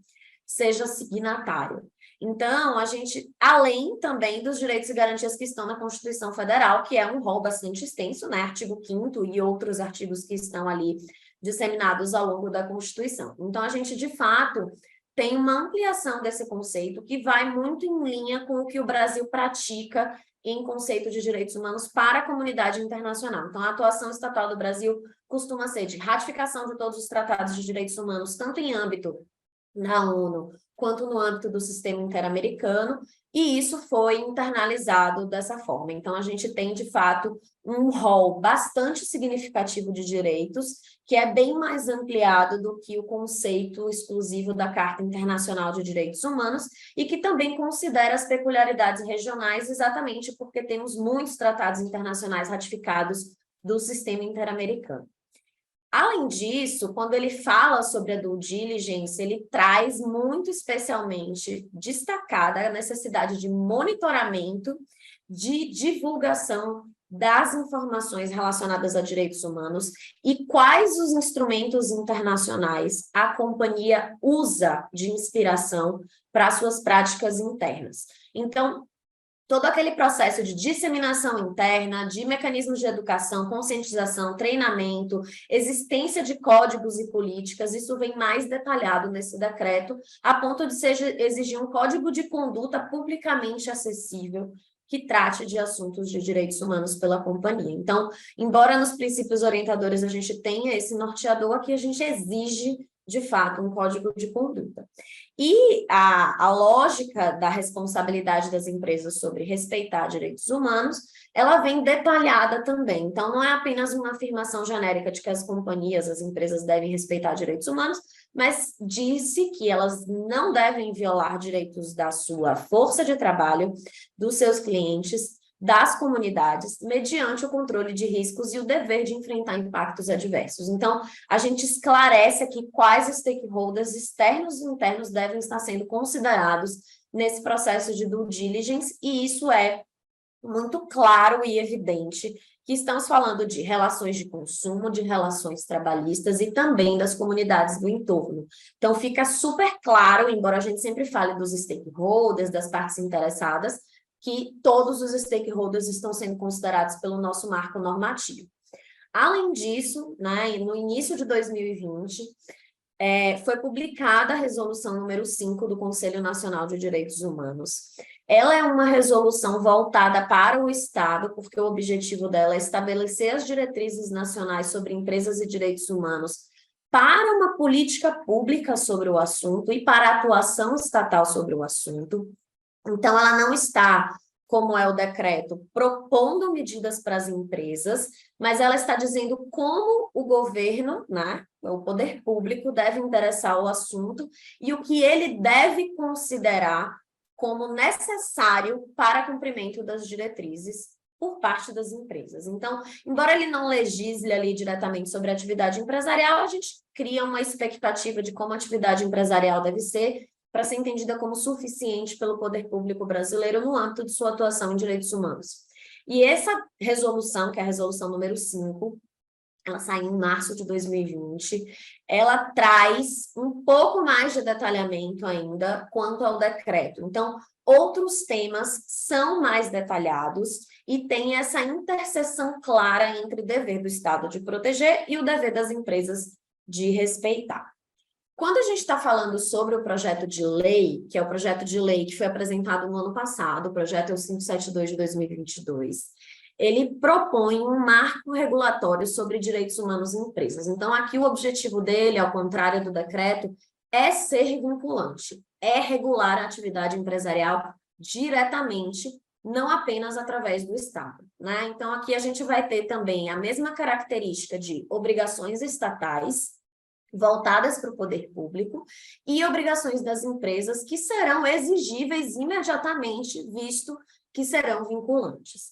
seja signatário. Então, a gente, além também dos direitos e garantias que estão na Constituição Federal, que é um rol bastante extenso, né? Artigo 5º e outros artigos que estão ali disseminados ao longo da Constituição. Então, a gente, de fato, tem uma ampliação desse conceito que vai muito em linha com o que o Brasil pratica em conceito de direitos humanos para a comunidade internacional. Então, a atuação estatal do Brasil costuma ser de ratificação de todos os tratados de direitos humanos, tanto em âmbito na ONU, quanto no âmbito do sistema interamericano, e isso foi internalizado dessa forma. Então, a gente tem, de fato, um rol bastante significativo de direitos, que é bem mais ampliado do que o conceito exclusivo da Carta Internacional de Direitos Humanos, e que também considera as peculiaridades regionais, exatamente porque temos muitos tratados internacionais ratificados do sistema interamericano. Além disso, quando ele fala sobre a due diligence, ele traz muito especialmente destacada a necessidade de monitoramento, de divulgação das informações relacionadas a direitos humanos e quais os instrumentos internacionais a companhia usa de inspiração para suas práticas internas. Então, todo aquele processo de disseminação interna, de mecanismos de educação, conscientização, treinamento, existência de códigos e políticas, isso vem mais detalhado nesse decreto, a ponto de exigir um código de conduta publicamente acessível que trate de assuntos de direitos humanos pela companhia. Então, embora nos princípios orientadores a gente tenha esse norteador, aqui a gente exige, de fato, um código de conduta. E a lógica da responsabilidade das empresas sobre respeitar direitos humanos, ela vem detalhada também. Então, não é apenas uma afirmação genérica de que as companhias, as empresas devem respeitar direitos humanos, mas disse que elas não devem violar direitos da sua força de trabalho, dos seus clientes, das comunidades, mediante o controle de riscos e o dever de enfrentar impactos adversos. Então, a gente esclarece aqui quais stakeholders externos e internos devem estar sendo considerados nesse processo de due diligence, e isso é muito claro e evidente que estamos falando de relações de consumo, de relações trabalhistas e também das comunidades do entorno. Então, fica super claro, embora a gente sempre fale dos stakeholders, das partes interessadas, que todos os stakeholders estão sendo considerados pelo nosso marco normativo. Além disso, né, no início de 2020, foi publicada a resolução número 5 do Conselho Nacional de Direitos Humanos. Ela é uma resolução voltada para o Estado, porque o objetivo dela é estabelecer as diretrizes nacionais sobre empresas e direitos humanos para uma política pública sobre o assunto e para a atuação estatal sobre o assunto. Então, ela não está como é o decreto, propondo medidas para as empresas, mas ela está dizendo como o governo, né, o poder público, deve interessar o assunto e o que ele deve considerar como necessário para cumprimento das diretrizes por parte das empresas. Então, embora ele não legisle ali diretamente sobre a atividade empresarial, a gente cria uma expectativa de como a atividade empresarial deve ser para ser entendida como suficiente pelo poder público brasileiro no âmbito de sua atuação em direitos humanos. E essa resolução, que é a resolução número 5, ela saiu em março de 2020, ela traz um pouco mais de detalhamento ainda quanto ao decreto. Então, outros temas são mais detalhados e tem essa interseção clara entre o dever do Estado de proteger e o dever das empresas de respeitar. Quando a gente está falando sobre o projeto de lei, que é o projeto de lei que foi apresentado no ano passado, o projeto é o 572 de 2022, ele propõe um marco regulatório sobre direitos humanos em empresas. Então, aqui o objetivo dele, ao contrário do decreto, é ser vinculante, é regular a atividade empresarial diretamente, não apenas através do Estado, né? Então, aqui a gente vai ter também a mesma característica de obrigações estatais, voltadas para o poder público, e obrigações das empresas que serão exigíveis imediatamente, visto que serão vinculantes.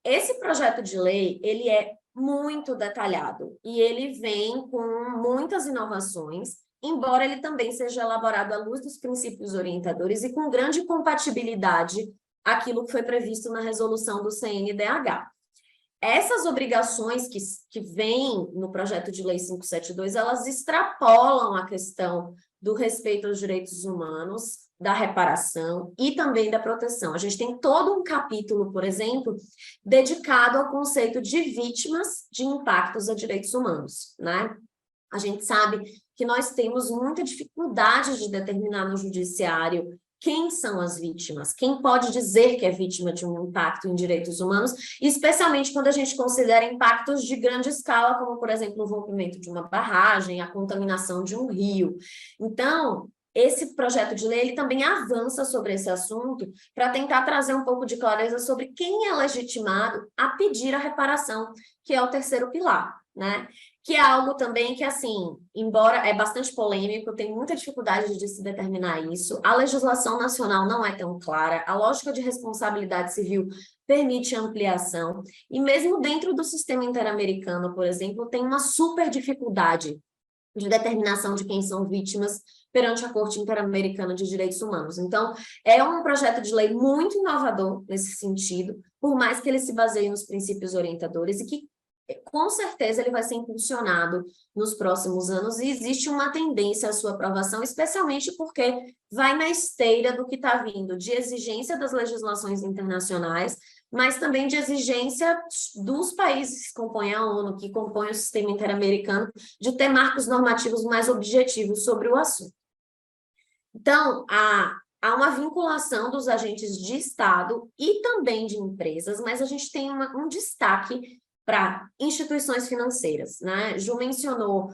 Esse projeto de lei, ele é muito detalhado, e ele vem com muitas inovações, embora ele também seja elaborado à luz dos princípios orientadores e com grande compatibilidade àquilo que foi previsto na resolução do CNDH. Essas obrigações que vêm no projeto de lei 572, elas extrapolam a questão do respeito aos direitos humanos, da reparação e também da proteção. A gente tem todo um capítulo, por exemplo, dedicado ao conceito de vítimas de impactos a direitos humanos, né? A gente sabe que nós temos muita dificuldade de determinar no judiciário quem são as vítimas, quem pode dizer que é vítima de um impacto em direitos humanos, especialmente quando a gente considera impactos de grande escala, como, por exemplo, o rompimento de uma barragem, a contaminação de um rio. Então, esse projeto de lei ele também avança sobre esse assunto para tentar trazer um pouco de clareza sobre quem é legitimado a pedir a reparação, que é o terceiro pilar, né? Que é algo também que, assim, embora é bastante polêmico, tem muita dificuldade de se determinar isso, a legislação nacional não é tão clara, a lógica de responsabilidade civil permite ampliação, e mesmo dentro do sistema interamericano, por exemplo, tem uma super dificuldade de determinação de quem são vítimas perante a Corte Interamericana de Direitos Humanos. Então, é um projeto de lei muito inovador nesse sentido, por mais que ele se baseie nos princípios orientadores e que com certeza ele vai ser impulsionado nos próximos anos e existe uma tendência à sua aprovação, especialmente porque vai na esteira do que está vindo de exigência das legislações internacionais, mas também de exigência dos países que compõem a ONU, que compõem o sistema interamericano, de ter marcos normativos mais objetivos sobre o assunto. Então, há uma vinculação dos agentes de Estado e também de empresas, mas a gente tem um destaque para instituições financeiras, né? Ju mencionou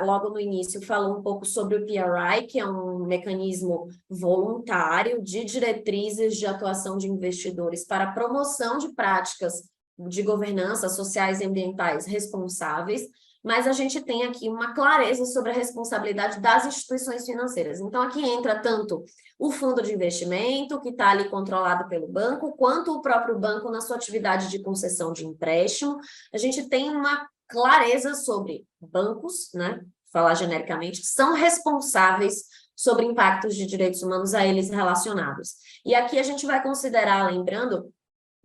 logo no início, falou um pouco sobre o PRI, que é um mecanismo voluntário de diretrizes de atuação de investidores para promoção de práticas de governança sociais e ambientais responsáveis, mas a gente tem aqui uma clareza sobre a responsabilidade das instituições financeiras. Então, aqui entra tanto o fundo de investimento, que está ali controlado pelo banco, quanto o próprio banco na sua atividade de concessão de empréstimo. A gente tem uma clareza sobre bancos, né, falar genericamente, que são responsáveis sobre impactos de direitos humanos a eles relacionados. E aqui a gente vai considerar, lembrando,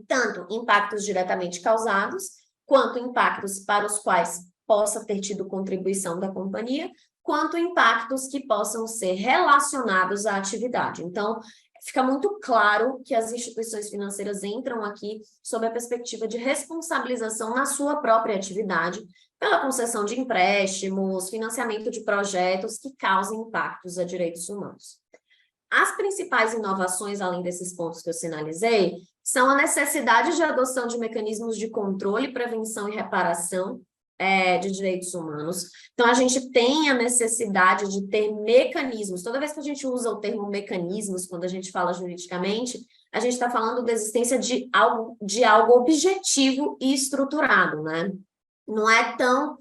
tanto impactos diretamente causados, quanto impactos para os quais possa ter tido contribuição da companhia, quanto impactos que possam ser relacionados à atividade. Então, fica muito claro que as instituições financeiras entram aqui sob a perspectiva de responsabilização na sua própria atividade, pela concessão de empréstimos, financiamento de projetos que causem impactos a direitos humanos. As principais inovações, além desses pontos que eu sinalizei, são a necessidade de adoção de mecanismos de controle, prevenção e reparação de direitos humanos. Então, a gente tem a necessidade de ter mecanismos. Toda vez que a gente usa o termo mecanismos, quando a gente fala juridicamente, a gente está falando da existência de algo objetivo e estruturado, né? Não é tão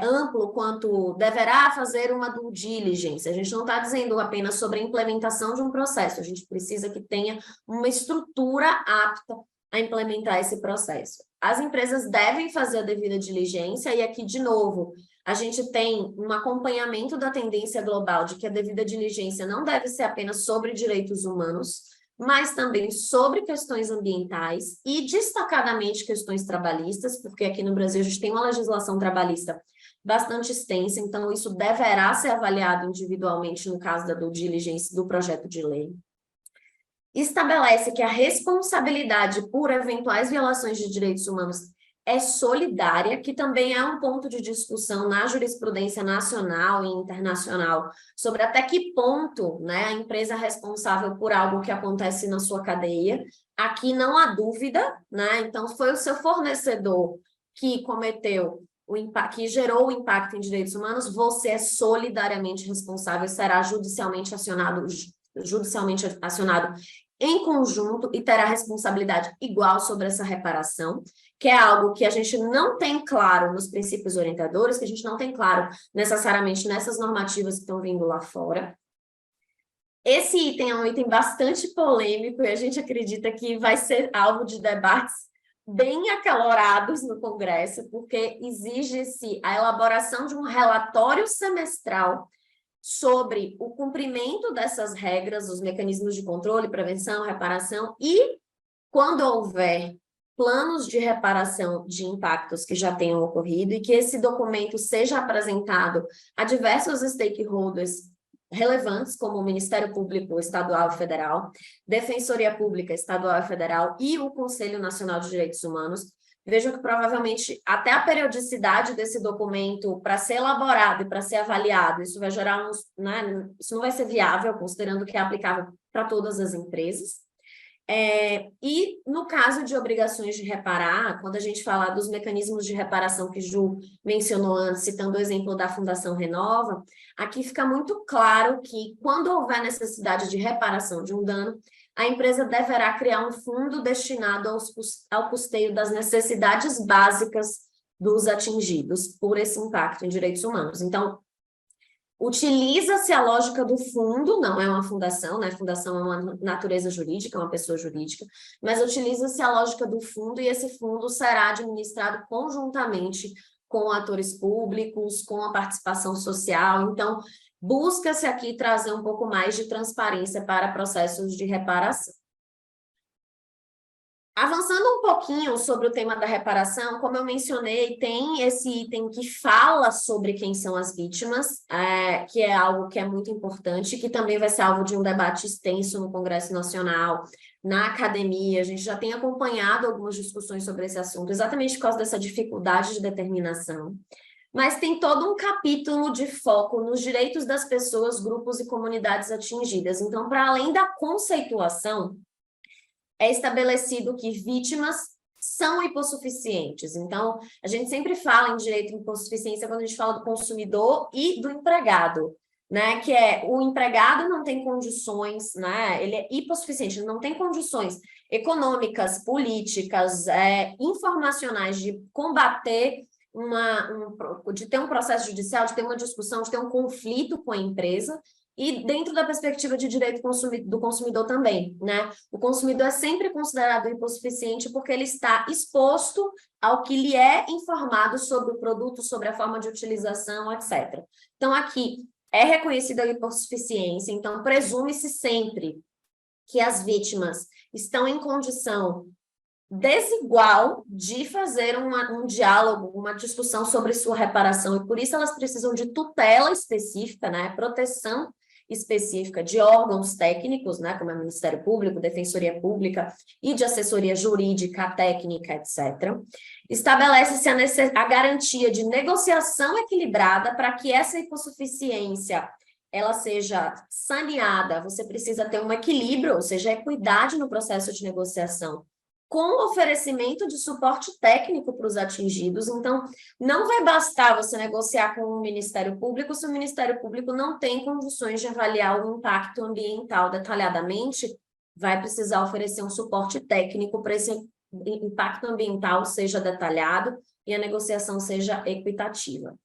amplo quanto deverá fazer uma due diligence. A gente não está dizendo apenas sobre a implementação de um processo, a gente precisa que tenha uma estrutura apta a implementar esse processo. As empresas devem fazer a devida diligência, e aqui, de novo, a gente tem um acompanhamento da tendência global de que a devida diligência não deve ser apenas sobre direitos humanos, mas também sobre questões ambientais e, destacadamente, questões trabalhistas, porque aqui no Brasil a gente tem uma legislação trabalhista bastante extensa, então isso deverá ser avaliado individualmente no caso da due diligence do projeto de lei. Estabelece que a responsabilidade por eventuais violações de direitos humanos é solidária, que também é um ponto de discussão na jurisprudência nacional e internacional, sobre até que ponto, né, a empresa é responsável por algo que acontece na sua cadeia. Aqui não há dúvida, né? Então, foi o seu fornecedor que cometeu que gerou o impacto em direitos humanos, você é solidariamente responsável, será judicialmente acionado em conjunto e terá responsabilidade igual sobre essa reparação, que é algo que a gente não tem claro nos princípios orientadores, que a gente não tem claro necessariamente nessas normativas que estão vindo lá fora. Esse item é um item bastante polêmico e a gente acredita que vai ser alvo de debates bem acalorados no Congresso, porque exige-se a elaboração de um relatório semestral sobre o cumprimento dessas regras, os mecanismos de controle, prevenção, reparação, e, quando houver planos de reparação de impactos que já tenham ocorrido, e que esse documento seja apresentado a diversos stakeholders relevantes, como o Ministério Público Estadual e Federal, Defensoria Pública Estadual e Federal e o Conselho Nacional de Direitos Humanos. Vejam que provavelmente até a periodicidade desse documento para ser elaborado e para ser avaliado, isso vai gerar né, isso não vai ser viável, considerando que é aplicável para todas as empresas. E no caso de obrigações de reparar, quando a gente fala dos mecanismos de reparação que Ju mencionou antes, citando o exemplo da Fundação Renova, aqui fica muito claro que quando houver necessidade de reparação de um dano, a empresa deverá criar um fundo destinado ao custeio das necessidades básicas dos atingidos por esse impacto em direitos humanos. Então, utiliza-se a lógica do fundo, não é uma fundação, né? Fundação é uma natureza jurídica, é uma pessoa jurídica, mas utiliza-se a lógica do fundo e esse fundo será administrado conjuntamente com atores públicos, com a participação social. Então, busca-se aqui trazer um pouco mais de transparência para processos de reparação. Avançando um pouquinho sobre o tema da reparação, como eu mencionei, tem esse item que fala sobre quem são as vítimas, que é algo que é muito importante, que também vai ser alvo de um debate extenso no Congresso Nacional, na academia. A gente já tem acompanhado algumas discussões sobre esse assunto, exatamente por causa dessa dificuldade de determinação. Mas tem todo um capítulo de foco nos direitos das pessoas, grupos e comunidades atingidas. Então, para além da conceituação, é estabelecido que vítimas são hipossuficientes. Então, a gente sempre fala em direito de hipossuficiência quando a gente fala do consumidor e do empregado, né? Que é o empregado não tem condições, né? Ele é hipossuficiente, ele não tem condições econômicas, políticas, informacionais de combater de ter um processo judicial, de ter uma discussão, de ter um conflito com a empresa. E dentro da perspectiva de direito do consumidor também, né? O consumidor é sempre considerado hipossuficiente porque ele está exposto ao que lhe é informado sobre o produto, sobre a forma de utilização, etc. Então, aqui é reconhecida a hipossuficiência, então presume-se sempre que as vítimas estão em condição desigual de fazer um diálogo, uma discussão sobre sua reparação, e por isso elas precisam de tutela específica, né? Proteção específica de órgãos técnicos, né, como é o Ministério Público, Defensoria Pública e de assessoria jurídica, técnica, etc. Estabelece-se a garantia de negociação equilibrada para que essa hipossuficiência ela seja saneada. Você precisa ter um equilíbrio, ou seja, equidade no processo de negociação, com oferecimento de suporte técnico para os atingidos. Então, não vai bastar você negociar com o Ministério Público se o Ministério Público não tem condições de avaliar o impacto ambiental detalhadamente vai precisar oferecer um suporte técnico para esse impacto ambiental seja detalhado e a negociação seja equitativa.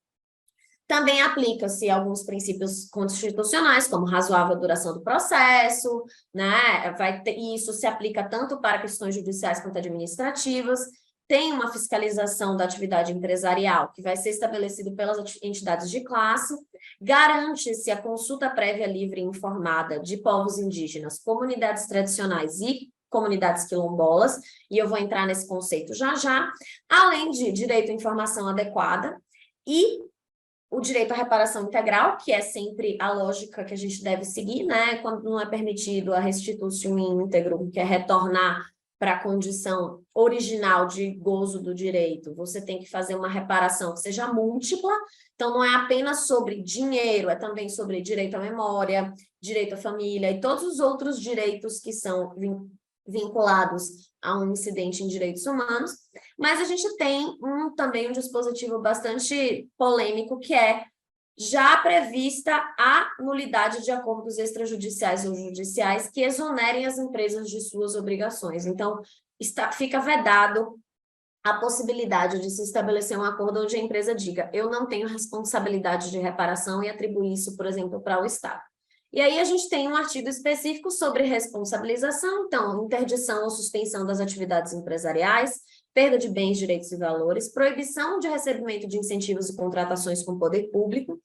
Também aplica-se alguns princípios constitucionais, como razoável duração do processo, né? Isso se aplica tanto para questões judiciais quanto administrativas. Tem uma fiscalização da atividade empresarial, que vai ser estabelecido pelas entidades de classe. Garante-se a consulta prévia livre e informada de povos indígenas, comunidades tradicionais e comunidades quilombolas, e eu vou entrar nesse conceito já já, além de direito à informação adequada e o direito à reparação integral, que é sempre a lógica que a gente deve seguir, né? Quando não é permitido a restituição íntegro, que é retornar para a condição original de gozo do direito, você tem que fazer uma reparação que seja múltipla, então não é apenas sobre dinheiro, é também sobre direito à memória, direito à família e todos os outros direitos que são vinculados a um incidente em direitos humanos, mas a gente tem também um dispositivo bastante polêmico, que é já prevista a nulidade de acordos extrajudiciais ou judiciais que exonerem as empresas de suas obrigações. Então, fica vedado a possibilidade de se estabelecer um acordo onde a empresa diga: eu não tenho responsabilidade de reparação, e atribuir isso, por exemplo, para o Estado. E aí a gente tem um artigo específico sobre responsabilização, então, interdição ou suspensão das atividades empresariais, perda de bens, direitos e valores, proibição de recebimento de incentivos e contratações com o poder público,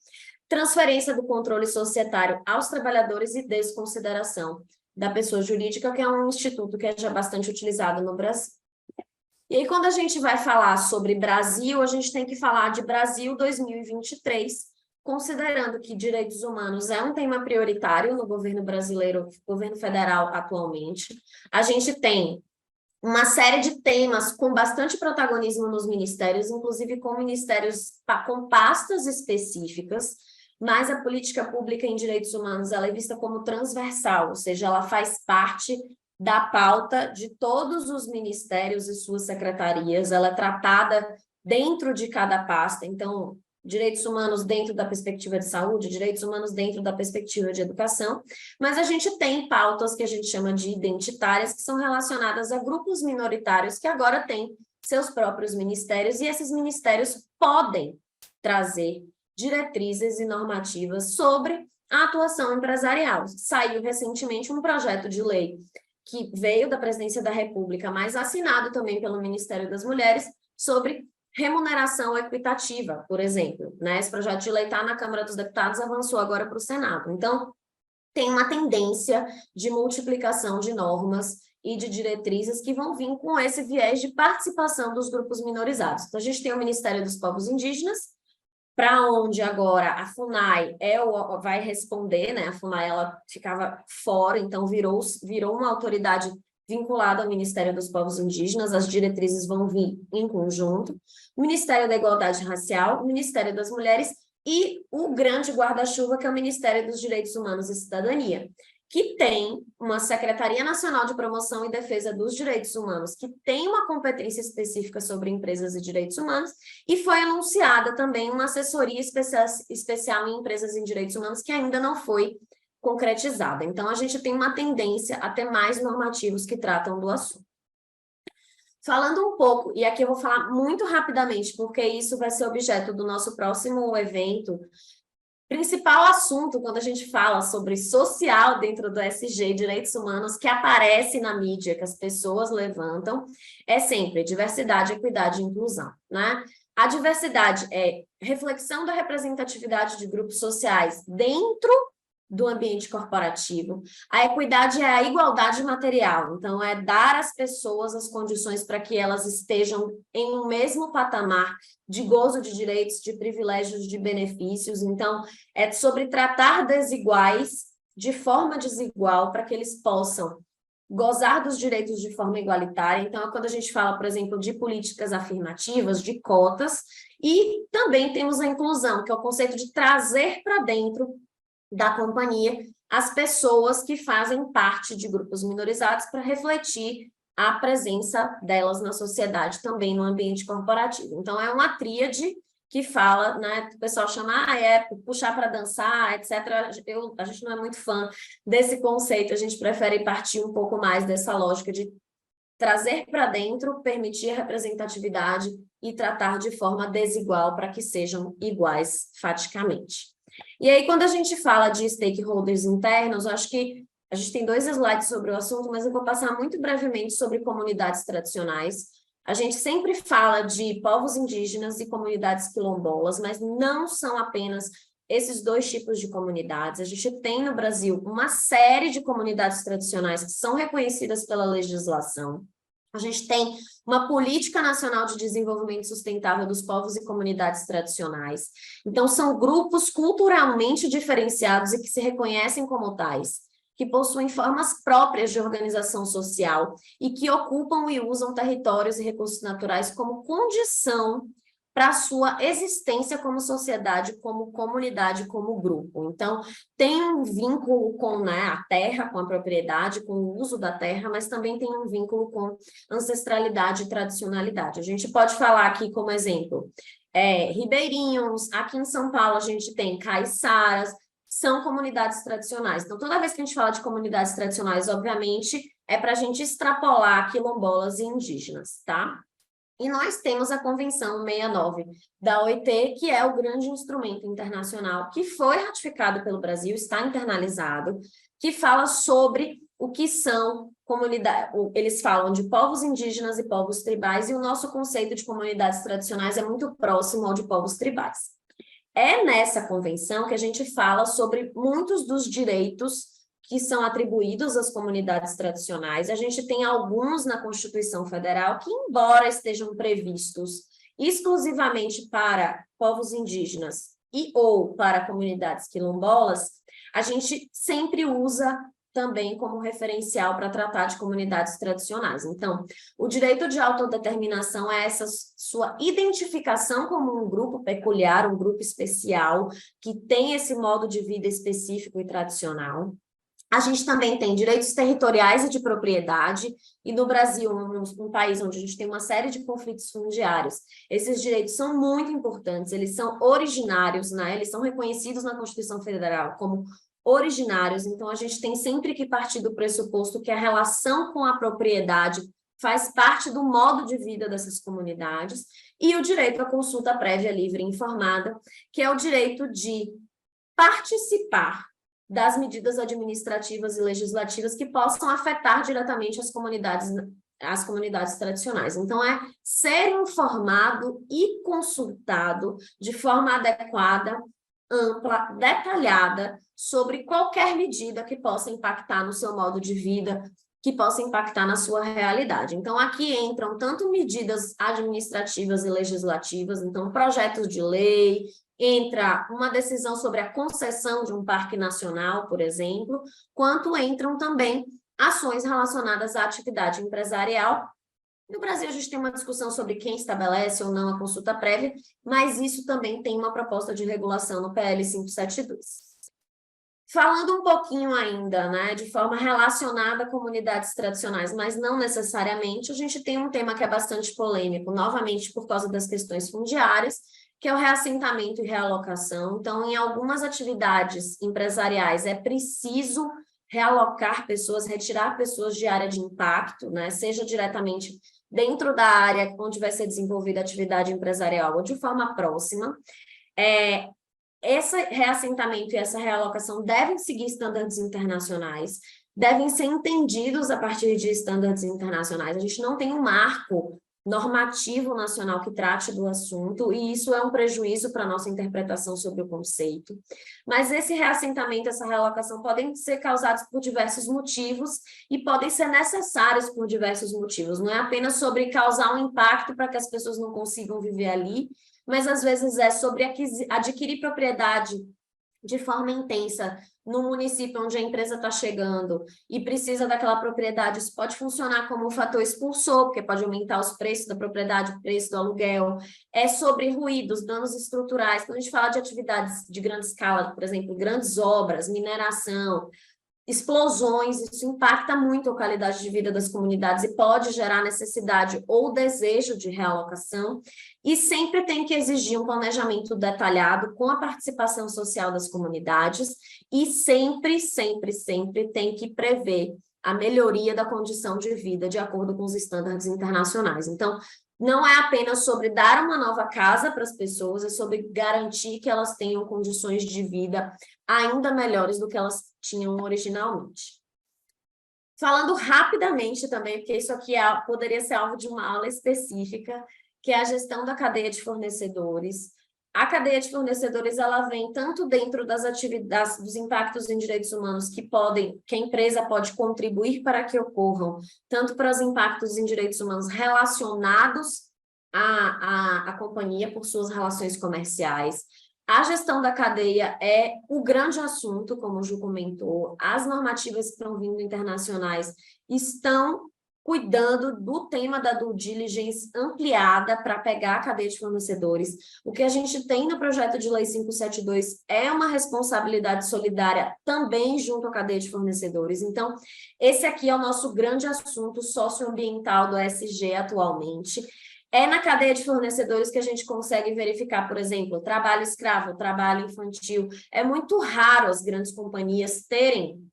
transferência do controle societário aos trabalhadores e desconsideração da pessoa jurídica, que é um instituto que é já bastante utilizado no Brasil. E aí, quando a gente vai falar sobre Brasil, a gente tem que falar de Brasil 2023, considerando que direitos humanos é um tema prioritário no governo brasileiro, governo federal atualmente. A gente tem uma série de temas com bastante protagonismo nos ministérios, inclusive com ministérios com pastas específicas, mas a política pública em direitos humanos ela é vista como transversal, ou seja, ela faz parte da pauta de todos os ministérios e suas secretarias, ela é tratada dentro de cada pasta. Então, direitos humanos dentro da perspectiva de saúde, direitos humanos dentro da perspectiva de educação, mas a gente tem pautas que a gente chama de identitárias, que são relacionadas a grupos minoritários que agora têm seus próprios ministérios, e esses ministérios podem trazer diretrizes e normativas sobre a atuação empresarial. Saiu recentemente um projeto de lei que veio da Presidência da República, mas assinado também pelo Ministério das Mulheres, sobre remuneração equitativa, por exemplo, né? Esse projeto de lei está na Câmara dos Deputados, avançou agora para o Senado. Então, tem uma tendência de multiplicação de normas e de diretrizes que vão vir com esse viés de participação dos grupos minorizados. Então, a gente tem o Ministério dos Povos Indígenas, para onde agora a FUNAI vai responder, né? A FUNAI ela ficava fora, então virou uma autoridade vinculado ao Ministério dos Povos Indígenas, as diretrizes vão vir em conjunto, o Ministério da Igualdade Racial, o Ministério das Mulheres e o grande guarda-chuva, que é o Ministério dos Direitos Humanos e Cidadania, que tem uma Secretaria Nacional de Promoção e Defesa dos Direitos Humanos, que tem uma competência específica sobre empresas e direitos humanos, e foi anunciada também uma assessoria especial em empresas e direitos humanos, que ainda não foi concretizada. Então, a gente tem uma tendência a ter mais normativos que tratam do assunto. Falando um pouco, e aqui eu vou falar muito rapidamente, porque isso vai ser objeto do nosso próximo evento. Principal assunto, quando a gente fala sobre social dentro do SG, direitos humanos, que aparece na mídia, que as pessoas levantam, é sempre diversidade, equidade e inclusão, né? A diversidade é reflexão da representatividade de grupos sociais dentro do ambiente corporativo. A equidade é a igualdade material, então é dar às pessoas as condições para que elas estejam em um mesmo patamar de gozo de direitos, de privilégios, de benefícios. Então, é sobre tratar desiguais de forma desigual para que eles possam gozar dos direitos de forma igualitária. Então, é quando a gente fala, por exemplo, de políticas afirmativas, de cotas, e também temos a inclusão, que é o conceito de trazer para dentro da companhia as pessoas que fazem parte de grupos minorizados para refletir a presença delas na sociedade, também no ambiente corporativo. Então, é uma tríade que fala, né, o pessoal chama, puxar para dançar, etc. A gente não é muito fã desse conceito, a gente prefere partir um pouco mais dessa lógica de trazer para dentro, permitir representatividade e tratar de forma desigual para que sejam iguais faticamente. E aí, quando a gente fala de stakeholders internos, eu acho que a gente tem 2 slides sobre o assunto, mas eu vou passar muito brevemente sobre comunidades tradicionais. A gente sempre fala de povos indígenas e comunidades quilombolas, mas não são apenas esses 2 tipos de comunidades. A gente tem no Brasil uma série de comunidades tradicionais que são reconhecidas pela legislação. A gente tem uma política nacional de desenvolvimento sustentável dos povos e comunidades tradicionais. Então, são grupos culturalmente diferenciados e que se reconhecem como tais, que possuem formas próprias de organização social e que ocupam e usam territórios e recursos naturais como condição para a sua existência como sociedade, como comunidade, como grupo. Então, tem um vínculo com, né, a terra, com a propriedade, com o uso da terra, mas também tem um vínculo com ancestralidade e tradicionalidade. A gente pode falar aqui como exemplo, ribeirinhos, aqui em São Paulo a gente tem caiçaras, são comunidades tradicionais. Então, toda vez que a gente fala de comunidades tradicionais, obviamente, é para a gente extrapolar quilombolas e indígenas, tá? E nós temos a Convenção 69 da OIT, que é o grande instrumento internacional que foi ratificado pelo Brasil, está internalizado, que fala sobre o que são comunidades, eles falam de povos indígenas e povos tribais, e o nosso conceito de comunidades tradicionais é muito próximo ao de povos tribais. É nessa convenção que a gente fala sobre muitos dos direitos que são atribuídos às comunidades tradicionais. A gente tem alguns na Constituição Federal que, embora estejam previstos exclusivamente para povos indígenas e ou para comunidades quilombolas, a gente sempre usa também como referencial para tratar de comunidades tradicionais. Então, o direito de autodeterminação é essa sua identificação como um grupo peculiar, um grupo especial, que tem esse modo de vida específico e tradicional. A gente também tem direitos territoriais e de propriedade, e no Brasil, um país onde a gente tem uma série de conflitos fundiários, esses direitos são muito importantes, eles são originários, né? Eles são reconhecidos na Constituição Federal como originários, então a gente tem sempre que partir do pressuposto que a relação com a propriedade faz parte do modo de vida dessas comunidades, e o direito à consulta prévia, livre e informada, que é o direito de participar das medidas administrativas e legislativas que possam afetar diretamente as comunidades tradicionais. Então, é ser informado e consultado de forma adequada, ampla, detalhada, sobre qualquer medida que possa impactar no seu modo de vida, que possa impactar na sua realidade. Então, aqui entram tanto medidas administrativas e legislativas, então, projetos de lei, entra uma decisão sobre a concessão de um parque nacional, por exemplo, quanto entram também ações relacionadas à atividade empresarial. No Brasil, a gente tem uma discussão sobre quem estabelece ou não a consulta prévia, mas isso também tem uma proposta de regulação no PL 572. Falando um pouquinho ainda, né, de forma relacionada a comunidades tradicionais, mas não necessariamente, a gente tem um tema que é bastante polêmico, novamente por causa das questões fundiárias, que é o reassentamento e realocação. Então, em algumas atividades empresariais, é preciso realocar pessoas, retirar pessoas de área de impacto, né? Seja diretamente dentro da área onde vai ser desenvolvida a atividade empresarial ou de forma próxima. Esse reassentamento e essa realocação devem seguir estándares internacionais, devem ser entendidos a partir de estándares internacionais. A gente não tem um marco normativo nacional que trate do assunto, e isso é um prejuízo para a nossa interpretação sobre o conceito. Mas esse reassentamento, essa realocação podem ser causados por diversos motivos e podem ser necessários por diversos motivos. Não é apenas sobre causar um impacto para que as pessoas não consigam viver ali, mas às vezes é sobre adquirir propriedade de forma intensa no município onde a empresa está chegando e precisa daquela propriedade. Isso pode funcionar como um fator expulsor, porque pode aumentar os preços da propriedade, o preço do aluguel. É sobre ruídos, danos estruturais. Quando a gente fala de atividades de grande escala, por exemplo, grandes obras, mineração, explosões, isso impacta muito a qualidade de vida das comunidades e pode gerar necessidade ou desejo de realocação, e sempre tem que exigir um planejamento detalhado com a participação social das comunidades e sempre, sempre, sempre tem que prever a melhoria da condição de vida de acordo com os estándares internacionais. Então, não é apenas sobre dar uma nova casa para as pessoas, é sobre garantir que elas tenham condições de vida ainda melhores do que elas tinham originalmente. Falando rapidamente também, porque isso aqui poderia ser alvo de uma aula específica, que é a gestão da cadeia de fornecedores. A cadeia de fornecedores, ela vem tanto dentro das atividades, dos impactos em direitos humanos que a empresa pode contribuir para que ocorram, tanto para os impactos em direitos humanos relacionados à companhia por suas relações comerciais. A gestão da cadeia é o grande assunto, como o Ju comentou. As normativas que estão vindo internacionais estão cuidando do tema da due diligence ampliada para pegar a cadeia de fornecedores. O que a gente tem no projeto de lei 572 é uma responsabilidade solidária também junto à cadeia de fornecedores. Então, esse aqui é o nosso grande assunto socioambiental do ESG atualmente. É na cadeia de fornecedores que a gente consegue verificar, por exemplo, trabalho escravo, trabalho infantil. É muito raro as grandes companhias terem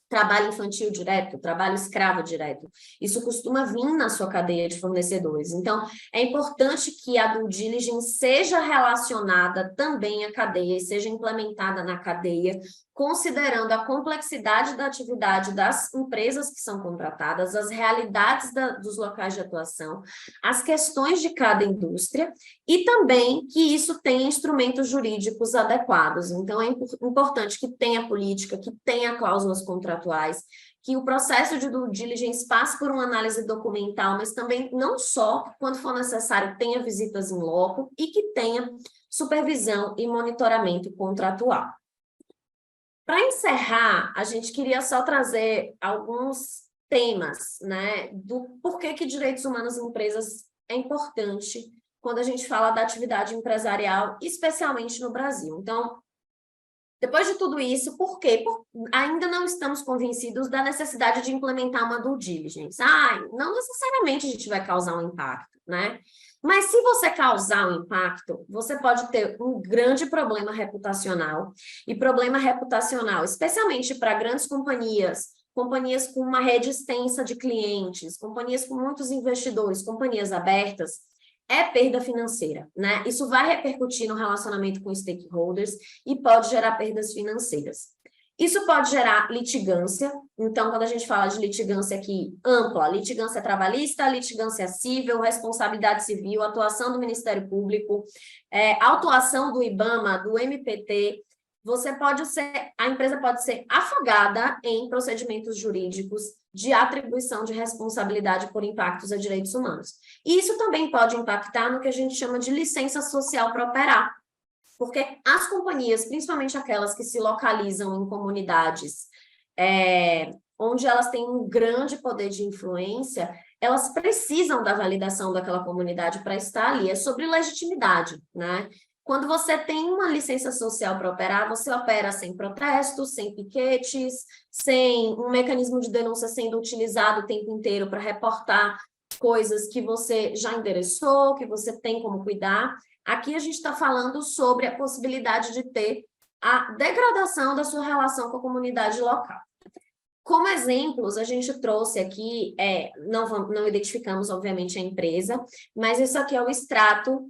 trabalho infantil direto, trabalho escravo direto. Isso costuma vir na sua cadeia de fornecedores. Então, é importante que a due diligence seja relacionada também à cadeia e seja implementada na cadeia, considerando a complexidade da atividade das empresas que são contratadas, as realidades dos locais de atuação, as questões de cada indústria e também que isso tenha instrumentos jurídicos adequados. Então, é importante que tenha política, que tenha cláusulas contratuais, que o processo de due diligence passe por uma análise documental, mas também não só, quando for necessário, tenha visitas em loco e que tenha supervisão e monitoramento contratual. Para encerrar, a gente queria só trazer alguns temas, né, do porquê que direitos humanos em empresas é importante quando a gente fala da atividade empresarial, especialmente no Brasil. Então, depois de tudo isso, por quê? Ainda não estamos convencidos da necessidade de implementar uma due diligence. Não necessariamente a gente vai causar um impacto, né? Mas se você causar um impacto, você pode ter um grande problema reputacional, e problema reputacional, especialmente para grandes companhias, companhias com uma rede extensa de clientes, companhias com muitos investidores, companhias abertas, é perda financeira, né? Isso vai repercutir no relacionamento com stakeholders e pode gerar perdas financeiras. Isso pode gerar litigância. Então, quando a gente fala de litigância aqui ampla, litigância trabalhista, litigância civil, responsabilidade civil, atuação do Ministério Público, autuação do IBAMA, do MPT, a empresa pode ser afogada em procedimentos jurídicos de atribuição de responsabilidade por impactos a direitos humanos. E isso também pode impactar no que a gente chama de licença social para operar, porque as companhias, principalmente aquelas que se localizam em comunidades onde elas têm um grande poder de influência, elas precisam da validação daquela comunidade para estar ali. É sobre legitimidade, né? Quando você tem uma licença social para operar, você opera sem protestos, sem piquetes, sem um mecanismo de denúncia sendo utilizado o tempo inteiro para reportar coisas que você já endereçou, que você tem como cuidar. Aqui a gente está falando sobre a possibilidade de ter a degradação da sua relação com a comunidade local. Como exemplos, a gente trouxe aqui, não identificamos, obviamente, a empresa, mas isso aqui é o extrato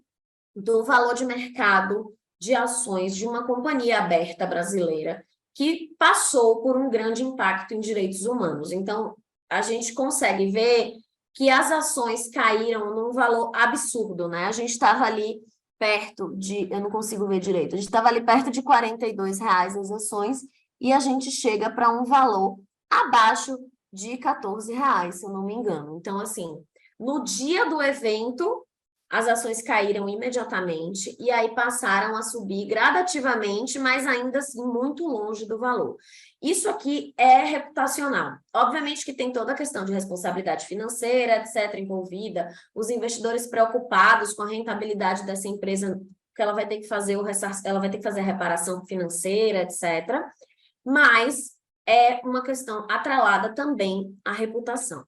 do valor de mercado de ações de uma companhia aberta brasileira que passou por um grande impacto em direitos humanos. Então, a gente consegue ver que as ações caíram num valor absurdo, né? A gente estava ali perto de, eu não consigo ver direito, a gente estava ali perto de R$42 as ações e a gente chega para um valor abaixo de R$14, se eu não me engano. Então, assim, no dia do evento, as ações caíram imediatamente e aí passaram a subir gradativamente, mas ainda assim muito longe do valor. Isso aqui é reputacional. Obviamente que tem toda a questão de responsabilidade financeira, etc., envolvida, os investidores preocupados com a rentabilidade dessa empresa, que ela vai ter que fazer ela vai ter que fazer a reparação financeira, etc. Mas é uma questão atrelada também à reputação.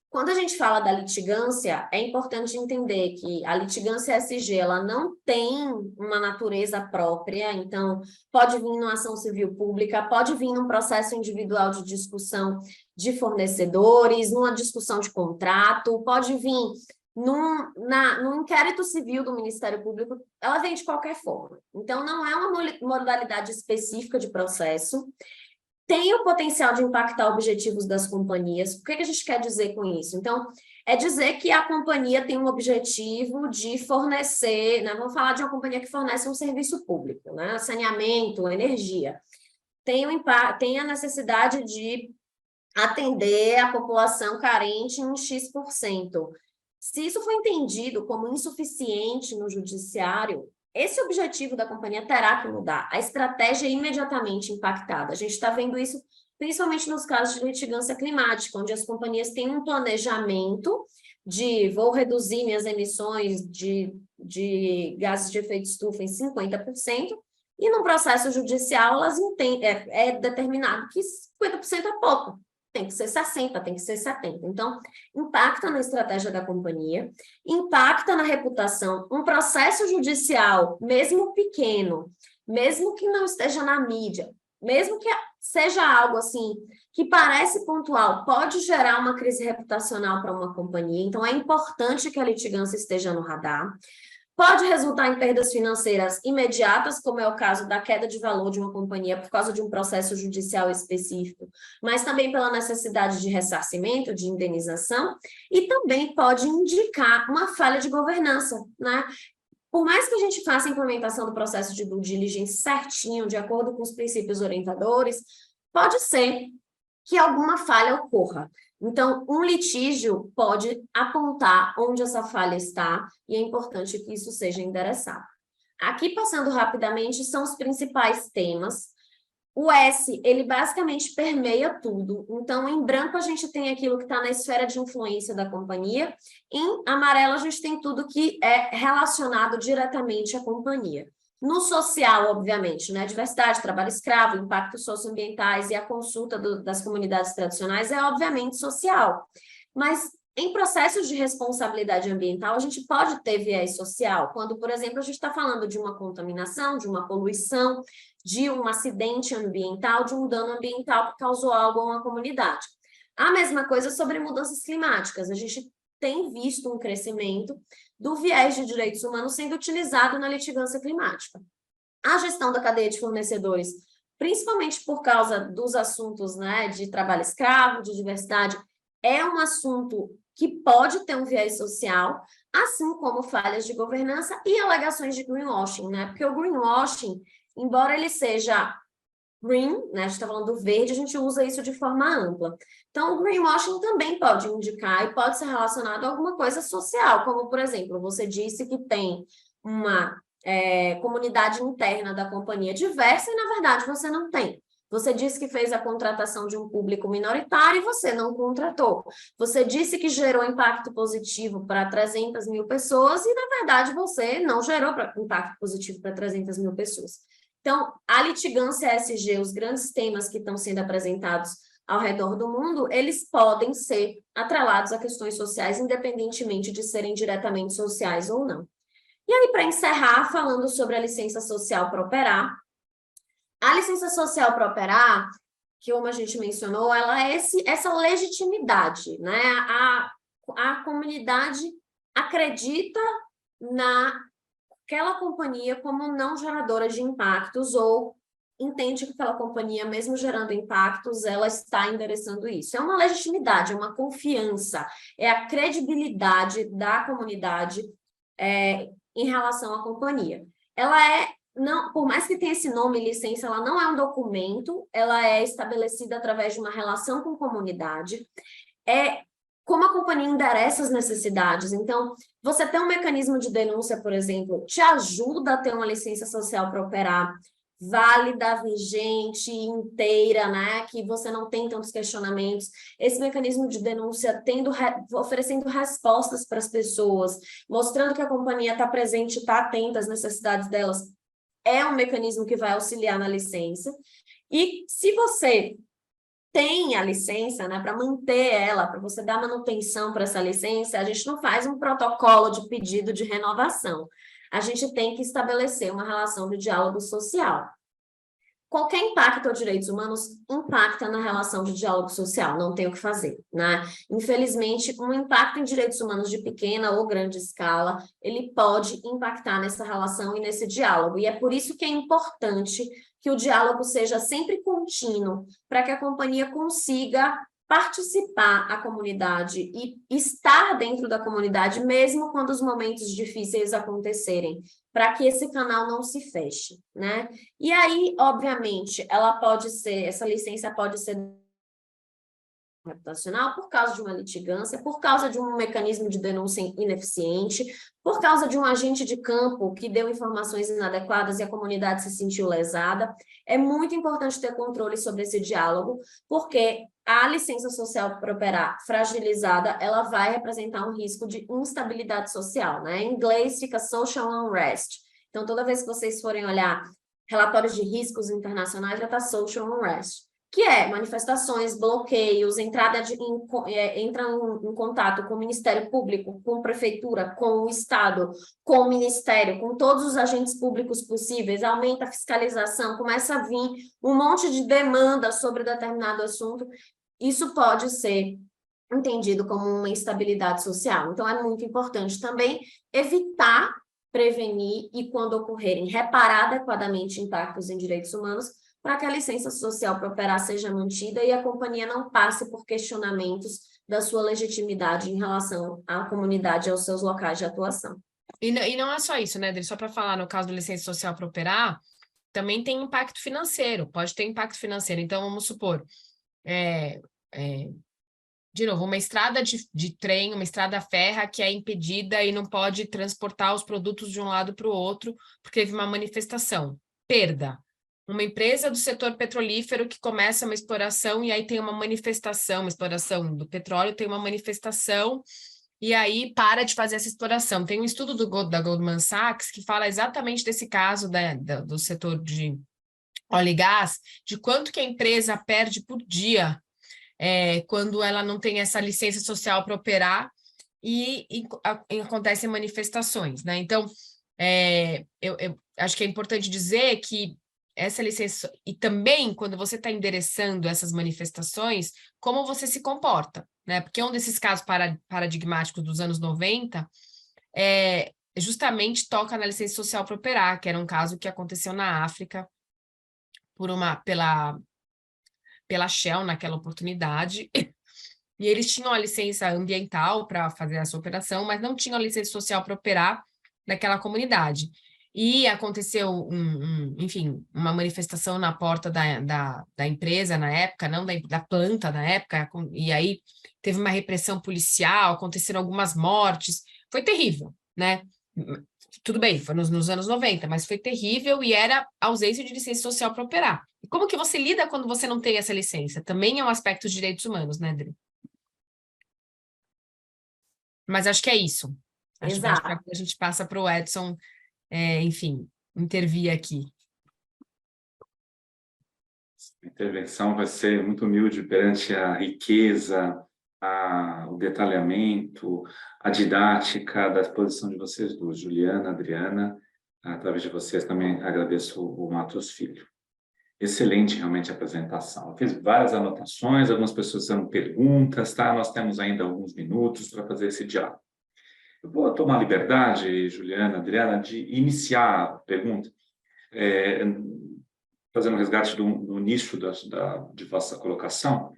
Quando a gente fala da litigância, é importante entender que a litigância SG ela não tem uma natureza própria, então pode vir numa ação civil pública, pode vir num processo individual de discussão de fornecedores, numa discussão de contrato, pode vir num inquérito civil do Ministério Público, ela vem de qualquer forma. Então, não é uma modalidade específica de processo, tem o potencial de impactar objetivos das companhias. O que a gente quer dizer com isso? Então, é dizer que a companhia tem um objetivo de fornecer, né? Vamos falar de uma companhia que fornece um serviço público, né? Saneamento, energia. Tem a necessidade de atender a população carente em X%. Se isso for entendido como insuficiente no judiciário, esse objetivo da companhia terá que mudar. A estratégia é imediatamente impactada. A gente está vendo isso principalmente nos casos de litigância climática, onde as companhias têm um planejamento de vou reduzir minhas emissões de gases de efeito estufa em 50%, e no processo judicial elas é determinado que 50% é pouco. Tem que ser 60%, tem que ser 70%. Então, impacta na estratégia da companhia, impacta na reputação. Um processo judicial, mesmo pequeno, mesmo que não esteja na mídia, mesmo que seja algo assim que parece pontual, pode gerar uma crise reputacional para uma companhia. Então, é importante que a litigância esteja no radar. Pode resultar em perdas financeiras imediatas, como é o caso da queda de valor de uma companhia por causa de um processo judicial específico, mas também pela necessidade de ressarcimento, de indenização, e também pode indicar uma falha de governança, né? Por mais que a gente faça a implementação do processo de due diligence certinho, de acordo com os princípios orientadores, pode ser que alguma falha ocorra. Então, um litígio pode apontar onde essa falha está e é importante que isso seja endereçado. Aqui, passando rapidamente, são os principais temas. O S, ele basicamente permeia tudo. Então, em branco, a gente tem aquilo que está na esfera de influência da companhia. Em amarelo, a gente tem tudo que é relacionado diretamente à companhia. No social, obviamente, né? Diversidade, trabalho escravo, impactos socioambientais e a consulta das comunidades tradicionais é, obviamente, social. Mas, em processos de responsabilidade ambiental, a gente pode ter viés social, quando, por exemplo, a gente está falando de uma contaminação, de uma poluição, de um acidente ambiental, de um dano ambiental que causou algo a uma comunidade. A mesma coisa sobre mudanças climáticas. A gente tem visto um crescimento do viés de direitos humanos sendo utilizado na litigância climática. A gestão da cadeia de fornecedores, principalmente por causa dos assuntos, né, de trabalho escravo, de diversidade, é um assunto que pode ter um viés social, assim como falhas de governança e alegações de greenwashing, né? Porque o greenwashing, embora ele seja green, né, a gente está falando do verde, a gente usa isso de forma ampla. Então, o greenwashing também pode indicar e pode ser relacionado a alguma coisa social, como, por exemplo, você disse que tem uma comunidade interna da companhia diversa e, na verdade, você não tem. Você disse que fez a contratação de um público minoritário e você não contratou. Você disse que gerou impacto positivo para 300 mil pessoas e, na verdade, você não gerou impacto positivo para 300 mil pessoas. Então, a litigância SG, os grandes temas que estão sendo apresentados ao redor do mundo, eles podem ser atrelados a questões sociais, independentemente de serem diretamente sociais ou não. E aí, para encerrar, falando sobre a licença social para operar, a licença social para operar, que como a gente mencionou, ela é essa legitimidade, né? A comunidade acredita naquela companhia como não geradora de impactos ou entende que aquela companhia, mesmo gerando impactos, ela está endereçando isso. É uma legitimidade, é uma confiança, é a credibilidade da comunidade em relação à companhia. Não, por mais que tenha esse nome, licença, ela não é um documento, ela é estabelecida através de uma relação com comunidade, como a companhia endereça as necessidades. Então, você ter um mecanismo de denúncia, por exemplo, te ajuda a ter uma licença social para operar válida, vigente, inteira, né? Que você não tem tantos questionamentos. Esse mecanismo de denúncia oferecendo respostas para as pessoas, mostrando que a companhia está presente, está atenta às necessidades delas, é um mecanismo que vai auxiliar na licença. E se você tem a licença, né, para manter ela, para você dar manutenção para essa licença, a gente não faz um protocolo de pedido de renovação. A gente tem que estabelecer uma relação de diálogo social. Qualquer impacto aos direitos humanos impacta na relação de diálogo social, não tem o que fazer, né? Infelizmente, um impacto em direitos humanos de pequena ou grande escala, ele pode impactar nessa relação e nesse diálogo, e é por isso que é importante que o diálogo seja sempre contínuo, para que a companhia consiga participar a comunidade e estar dentro da comunidade, mesmo quando os momentos difíceis acontecerem, para que esse canal não se feche, né? E aí, obviamente, essa licença pode ser reputacional por causa de uma litigância, por causa de um mecanismo de denúncia ineficiente, por causa de um agente de campo que deu informações inadequadas e a comunidade se sentiu lesada. É muito importante ter controle sobre esse diálogo, porque a licença social para operar fragilizada, ela vai representar um risco de instabilidade social, né? Em inglês fica social unrest. Então, toda vez que vocês forem olhar relatórios de riscos internacionais, já está social unrest, que é manifestações, bloqueios, entra em contato com o Ministério Público, com a Prefeitura, com o Estado, com o Ministério, com todos os agentes públicos possíveis, aumenta a fiscalização, começa a vir um monte de demanda sobre determinado assunto, isso pode ser entendido como uma instabilidade social. Então, é muito importante também evitar, prevenir e, quando ocorrerem, reparar adequadamente impactos em direitos humanos, para que a licença social para operar seja mantida e a companhia não passe por questionamentos da sua legitimidade em relação à comunidade e aos seus locais de atuação. E não é só isso, né, Adri? Só para falar, no caso do licença social para operar, também tem impacto financeiro, pode ter impacto financeiro. Então, vamos supor, de novo, uma estrada de trem, uma estrada férrea que é impedida e não pode transportar os produtos de um lado para o outro, porque teve uma manifestação. Perda. Uma empresa do setor petrolífero que começa uma exploração e aí tem uma manifestação, uma exploração do petróleo, tem uma manifestação e aí para de fazer essa exploração. Tem um estudo da Goldman Sachs que fala exatamente desse caso do setor de óleo e gás, de quanto que a empresa perde por dia quando ela não tem essa licença social para operar e acontecem manifestações, né? Então, eu acho que é importante dizer que essa licença, e também quando você está endereçando essas manifestações, como você se comporta, né? Porque um desses casos paradigmáticos dos anos 90 justamente toca na licença social para operar, que era um caso que aconteceu na África pela Shell naquela oportunidade, e eles tinham a licença ambiental para fazer essa operação, mas não tinham a licença social para operar naquela comunidade. E aconteceu, enfim, uma manifestação na porta da empresa na época, não da planta na época, e aí teve uma repressão policial, aconteceram algumas mortes, foi terrível, né? Tudo bem, foi nos anos 90, mas foi terrível e era ausência de licença social para operar. E como que você lida quando você não tem essa licença? Também é um aspecto de direitos humanos, né, Adri? Mas acho que é isso. Acho que a gente passa para o Edson, enfim, intervir aqui. A intervenção vai ser muito humilde perante a riqueza, o detalhamento, a didática da exposição de vocês duas, Juliana, Adriana. Através de vocês também agradeço o Matos Filho. Excelente, realmente, a apresentação. Eu fiz várias anotações, algumas pessoas fizeram perguntas, tá? Nós temos ainda alguns minutos para fazer esse diálogo. Eu vou tomar a liberdade, Juliana, Adriana, de iniciar a pergunta, fazendo um resgate do início de vossa colocação,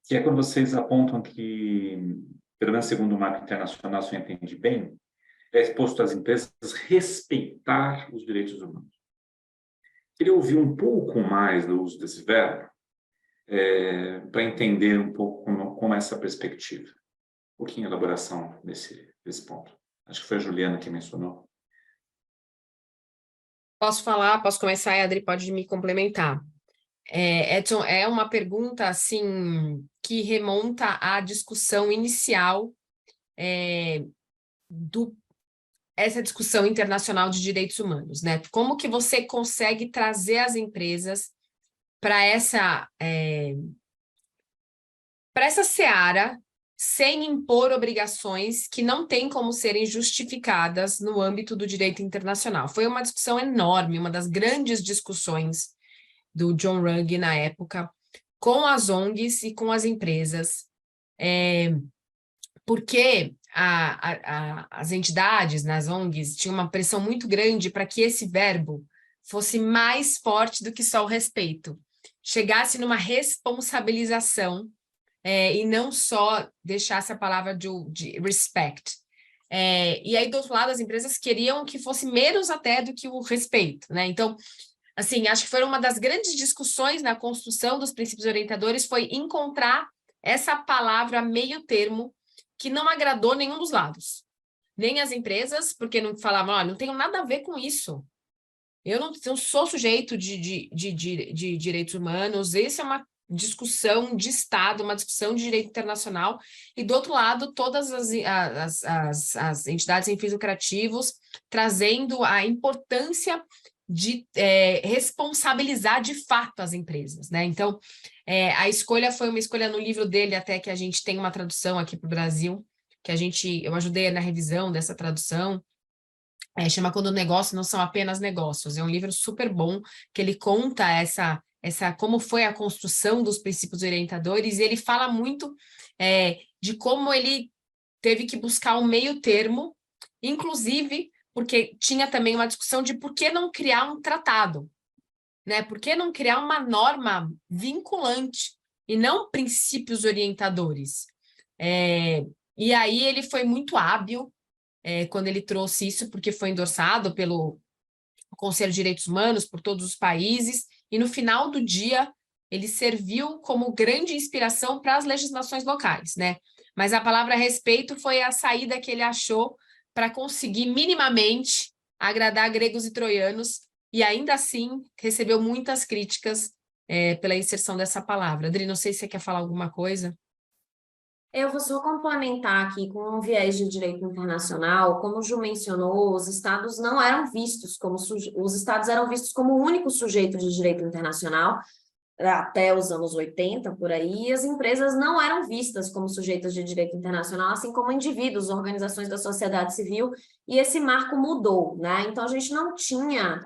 que é quando vocês apontam que, pelo menos segundo o marco internacional, se eu entendi bem, é exposto às empresas respeitar os direitos humanos. Queria ouvir um pouco mais do uso desse verbo, para entender um pouco como é essa perspectiva. Um pouquinho de elaboração desse ponto. Acho que foi a Juliana que mencionou. Posso falar? Posso começar e a Adri pode me complementar. Edson, é uma pergunta assim que remonta à discussão inicial essa discussão internacional de direitos humanos, né? Como que você consegue trazer as empresas para essa seara, sem impor obrigações que não têm como serem justificadas no âmbito do direito internacional. Foi uma discussão enorme, uma das grandes discussões do John Ruggie na época, com as ONGs e com as empresas, porque as entidades nas ONGs tinham uma pressão muito grande para que esse verbo fosse mais forte do que só o respeito, chegasse numa responsabilização, e não só deixasse a palavra de respect. E aí, do outro lado, as empresas queriam que fosse menos até do que o respeito, né? Então, assim, acho que foi uma das grandes discussões na construção dos princípios orientadores, foi encontrar essa palavra meio termo que não agradou nenhum dos lados. Nem as empresas, porque não falavam, olha, não tenho nada a ver com isso. Eu não sou sujeito de direitos humanos, essa é uma discussão de Estado, uma discussão de direito internacional, e do outro lado, todas as entidades sem fins lucrativos trazendo a importância de responsabilizar de fato as empresas, né? Então, a escolha foi uma escolha no livro dele, até que a gente tem uma tradução aqui para o Brasil, que eu ajudei na revisão dessa tradução, chama Quando Negócios Não São Apenas Negócios. É um livro super bom, que ele conta como foi a construção dos princípios orientadores, e ele fala muito de como ele teve que buscar um meio termo, inclusive porque tinha também uma discussão de por que não criar um tratado, né? Por que não criar uma norma vinculante e não princípios orientadores? E aí ele foi muito hábil quando ele trouxe isso, porque foi endossado pelo Conselho de Direitos Humanos, por todos os países, e no final do dia ele serviu como grande inspiração para as legislações locais, né? Mas a palavra respeito foi a saída que ele achou para conseguir minimamente agradar gregos e troianos, e ainda assim recebeu muitas críticas pela inserção dessa palavra. Adri, não sei se você quer falar alguma coisa. Eu vou só complementar aqui com um viés de direito internacional. Como o Ju mencionou, os estados não eram vistos como os estados eram vistos como o único sujeito de direito internacional até os anos 80, por aí, e as empresas não eram vistas como sujeitos de direito internacional, assim como indivíduos, organizações da sociedade civil, e esse marco mudou, né? Então, a gente não tinha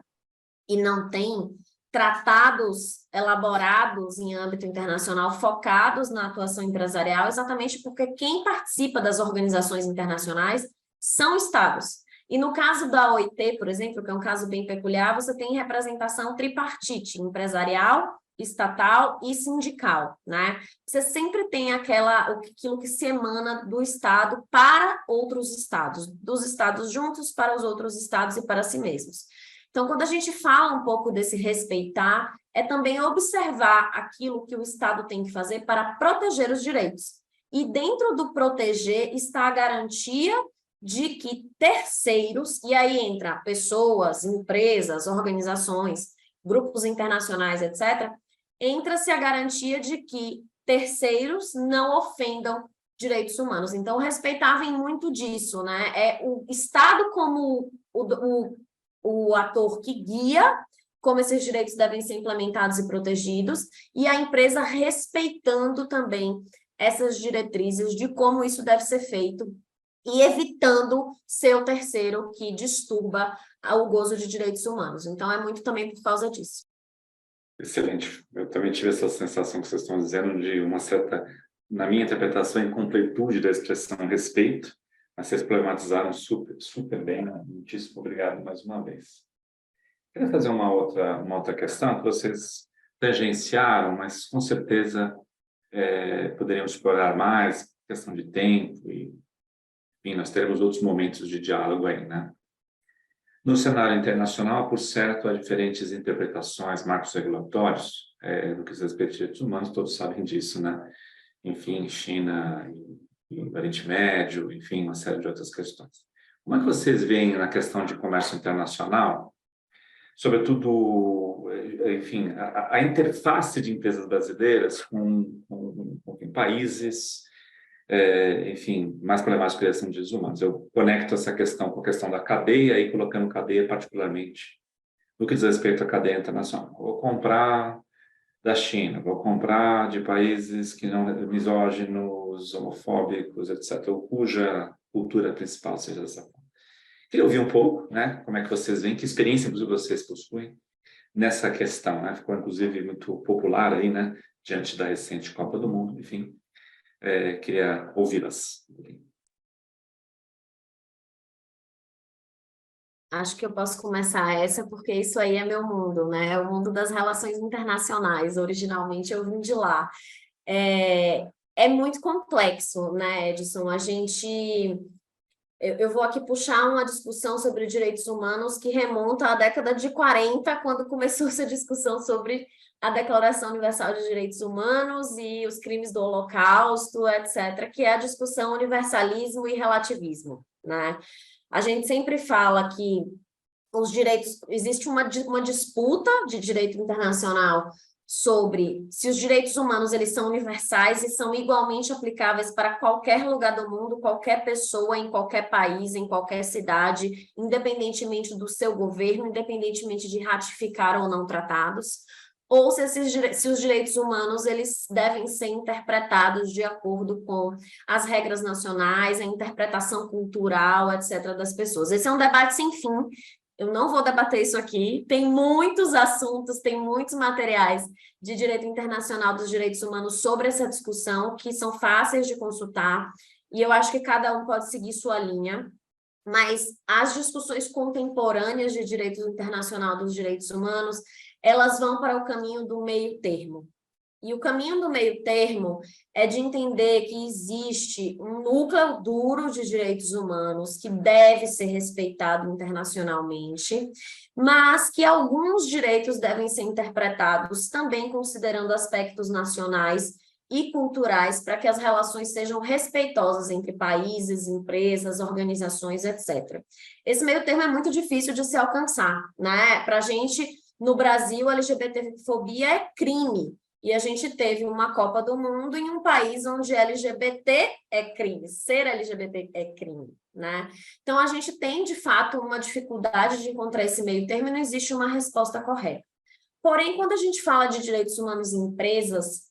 e não tem tratados elaborados em âmbito internacional focados na atuação empresarial, exatamente porque quem participa das organizações internacionais são estados. E no caso da OIT, por exemplo, que é um caso bem peculiar, você tem representação tripartite, empresarial, estatal e sindical, né? Você sempre tem aquilo que se emana do Estado para outros estados, dos estados juntos para os outros estados e para si mesmos. Então, quando a gente fala um pouco desse respeitar, é também observar aquilo que o Estado tem que fazer para proteger os direitos. E dentro do proteger está a garantia de que terceiros, e aí entra pessoas, empresas, organizações, grupos internacionais, etc., entra-se a garantia de que terceiros não ofendam direitos humanos. Então, respeitar vem muito disso, né? É o Estado como o ator que guia como esses direitos devem ser implementados e protegidos, e a empresa respeitando também essas diretrizes de como isso deve ser feito e evitando ser o terceiro que disturba o gozo de direitos humanos. Então, é muito também por causa disso. Excelente. Eu também tive essa sensação que vocês estão dizendo de uma certa, na minha interpretação, incompletude da expressão respeito, mas vocês problematizaram super bem, né? Muitíssimo obrigado mais uma vez. Queria fazer uma outra questão que vocês tangenciaram, mas com certeza poderiam explorar mais, questão de tempo, e enfim, nós teremos outros momentos de diálogo aí, né? No cenário internacional, por certo, há diferentes interpretações, marcos regulatórios, no que diz respeito a direitos humanos, todos sabem disso, né? Enfim, China e Oriente Médio, enfim, uma série de outras questões. Como é que vocês veem na questão de comércio internacional, sobretudo, enfim, a interface de empresas brasileiras com países, enfim, mais problemáticos que são direitos humanos? Eu conecto essa questão com a questão da cadeia e colocando cadeia particularmente no que diz respeito à cadeia internacional. Vou comprar da China, vou comprar de países que não misóginos, homofóbicos, etc., ou cuja cultura principal seja dessa forma. Queria ouvir um pouco, né, como é que vocês veem, que experiência, inclusive, vocês possuem nessa questão, né? Ficou, inclusive, muito popular aí, né, diante da recente Copa do Mundo, enfim, queria ouvi-las. Acho que eu posso começar essa, porque isso aí é meu mundo, né? É o mundo das relações internacionais. Originalmente eu vim de lá. É muito complexo, né, Edson? Eu vou aqui puxar uma discussão sobre direitos humanos que remonta à década de 40, quando começou essa discussão sobre a Declaração Universal de Direitos Humanos e os crimes do Holocausto, etc., que é a discussão universalismo e relativismo, né? A gente sempre fala que os direitos, existe uma disputa de direito internacional sobre se os direitos humanos eles são universais e são igualmente aplicáveis para qualquer lugar do mundo, qualquer pessoa, em qualquer país, em qualquer cidade, independentemente do seu governo, independentemente de ratificar ou não tratados, ou se os direitos humanos eles devem ser interpretados de acordo com as regras nacionais, a interpretação cultural, etc., das pessoas. Esse é um debate sem fim. Eu não vou debater isso aqui, tem muitos assuntos, tem muitos materiais de direito internacional dos direitos humanos sobre essa discussão, que são fáceis de consultar, e eu acho que cada um pode seguir sua linha, mas as discussões contemporâneas de direito internacional dos direitos humanos, elas vão para o caminho do meio termo. E o caminho do meio termo é de entender que existe um núcleo duro de direitos humanos que deve ser respeitado internacionalmente, mas que alguns direitos devem ser interpretados também considerando aspectos nacionais e culturais para que as relações sejam respeitosas entre países, empresas, organizações, etc. Esse meio termo é muito difícil de se alcançar, né? Para a gente, no Brasil, a LGBTfobia é crime. E a gente teve uma Copa do Mundo em um país onde LGBT é crime, ser LGBT é crime, né? Então, a gente tem, de fato, uma dificuldade de encontrar esse meio termo e não existe uma resposta correta. Porém, quando a gente fala de direitos humanos em empresas,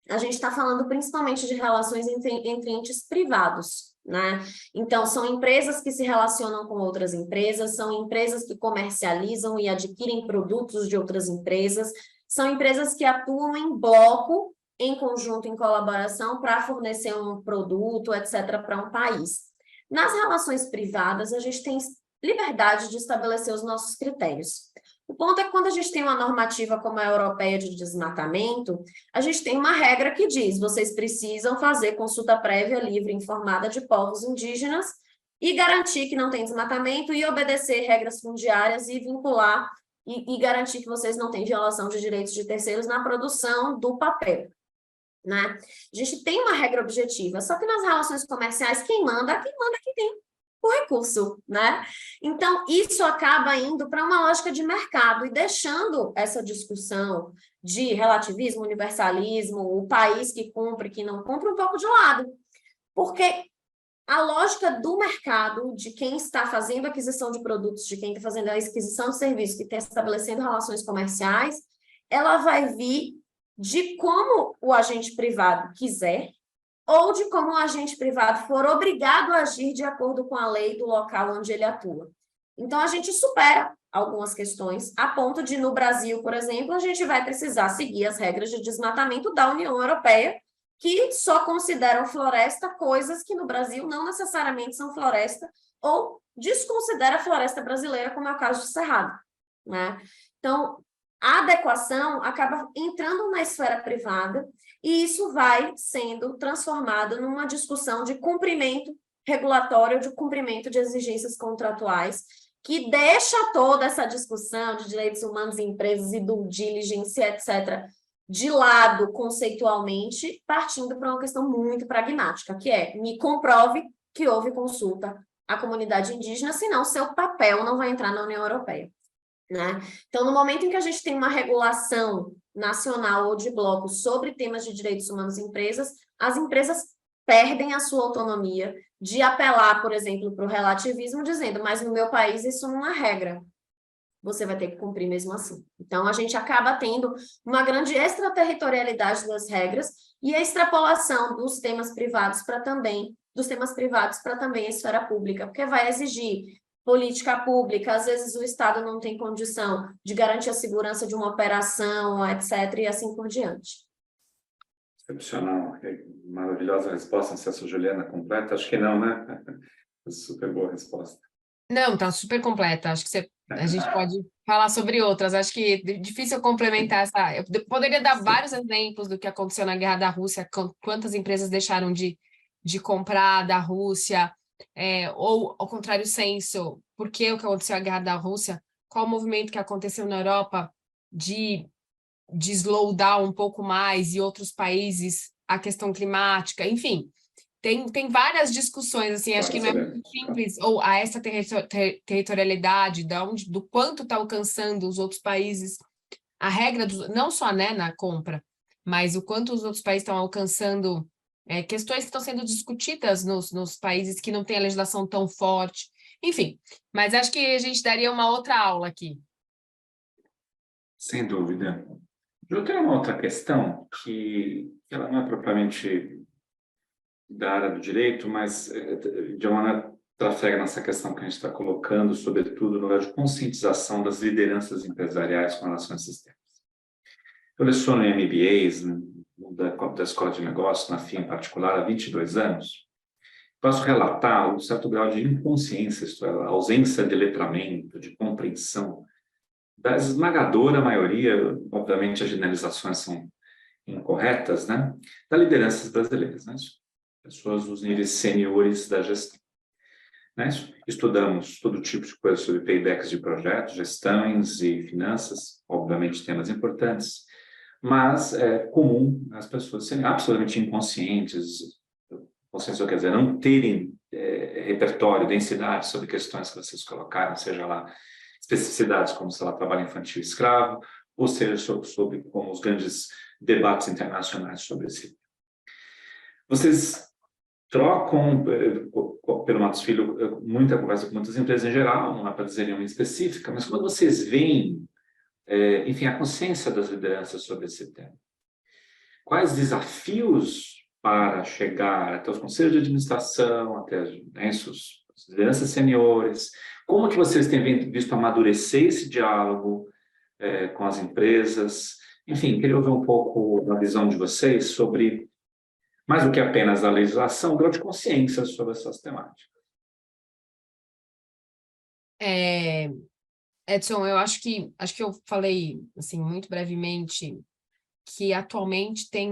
a gente está falando principalmente de relações entre entes privados, né? Então, são empresas que se relacionam com outras empresas, são empresas que comercializam e adquirem produtos de outras empresas, são empresas que atuam em bloco, em conjunto, em colaboração, para fornecer um produto, etc., para um país. Nas relações privadas, a gente tem liberdade de estabelecer os nossos critérios. O ponto é que quando a gente tem uma normativa como a europeia de desmatamento, a gente tem uma regra que diz: vocês precisam fazer consulta prévia, livre, informada de povos indígenas e garantir que não tem desmatamento e obedecer regras fundiárias e vincular e garantir que vocês não têm violação de direitos de terceiros na produção do papel, né? A gente tem uma regra objetiva, só que nas relações comerciais, quem manda quem tem o recurso, né? Então, isso acaba indo para uma lógica de mercado e deixando essa discussão de relativismo, universalismo, o país que cumpre, que não cumpre, um pouco de lado. Porque a lógica do mercado, de quem está fazendo a aquisição de produtos, de quem está fazendo a aquisição de serviços, que está estabelecendo relações comerciais, ela vai vir de como o agente privado quiser ou de como o agente privado for obrigado a agir de acordo com a lei do local onde ele atua. Então, a gente supera algumas questões, a ponto de, no Brasil, por exemplo, a gente vai precisar seguir as regras de desmatamento da União Europeia, que só consideram floresta coisas que no Brasil não necessariamente são floresta, ou desconsidera a floresta brasileira, como é o caso do Cerrado, né? Então, a adequação acaba entrando na esfera privada e isso vai sendo transformado numa discussão de cumprimento regulatório, de cumprimento de exigências contratuais, que deixa toda essa discussão de direitos humanos em empresas e due diligence, etc., de lado conceitualmente, partindo para uma questão muito pragmática, que é: me comprove que houve consulta à comunidade indígena, senão seu papel não vai entrar na União Europeia, né? Então, no momento em que a gente tem uma regulação nacional ou de bloco sobre temas de direitos humanos em empresas, as empresas perdem a sua autonomia de apelar, por exemplo, para o relativismo, dizendo: mas no meu país isso não é regra. você vai ter que cumprir mesmo assim. Então, a gente acaba tendo uma grande extraterritorialidade das regras e a extrapolação dos temas privados para também a esfera pública, porque vai exigir política pública, às vezes o Estado não tem condição de garantir a segurança de uma operação, etc., e assim por diante. Excepcional. Maravilhosa resposta. Não sei se a Juliana completa. Acho que não, né? Super boa resposta. Não, tá super completa. Acho que a gente pode falar sobre outras. Acho que é difícil complementar essa. Eu poderia dar vários exemplos do que aconteceu na Guerra da Rússia, quantas empresas deixaram de comprar da Rússia, ou ao contrário senso, por que o que aconteceu na Guerra da Rússia, qual o movimento que aconteceu na Europa de slowdown um pouco mais e outros países, a questão climática, enfim. Tem várias discussões, assim, acho que não é muito simples, ou a essa territorialidade, do quanto está alcançando os outros países, a regra, não só, né, na compra, mas o quanto os outros países estão alcançando questões que estão sendo discutidas nos países que não têm a legislação tão forte, enfim. Mas acho que a gente daria uma outra aula aqui. Sem dúvida. Eu tenho uma outra questão que ela não é propriamente da área do direito, mas de uma maneira trafega nessa questão que a gente está colocando, sobretudo no lugar de conscientização das lideranças empresariais com relação a esses temas. Eu leciono em MBAs, da Escola de Negócios, na FIA em particular, há 22 anos. Posso relatar um certo grau de inconsciência, isto é, a ausência de letramento, de compreensão, da esmagadora maioria, obviamente as generalizações são incorretas, né, das lideranças brasileiras, né? Pessoas dos níveis seniores da gestão. Né? Estudamos todo tipo de coisa sobre paybacks de projetos, gestões e finanças, obviamente temas importantes, mas é comum as pessoas serem absolutamente inconscientes, quer dizer, não terem repertório, densidade sobre questões que vocês colocaram, seja lá especificidades como, sei lá, trabalho infantil e escravo, ou seja, sobre como os grandes debates internacionais sobre esse. Vocês trocam, pelo Matos Filho, muita conversa com muitas empresas em geral, não é para dizer nenhuma específica, mas quando vocês veem, enfim, a consciência das lideranças sobre esse tema, quais desafios para chegar até os conselhos de administração, até as lideranças seniores, como que vocês têm visto amadurecer esse diálogo com as empresas? Enfim, queria ouvir um pouco da visão de vocês sobre, mais do que apenas a legislação, o grau de consciência sobre essas temáticas. Edson, eu acho que eu falei, assim, muito brevemente, que atualmente tem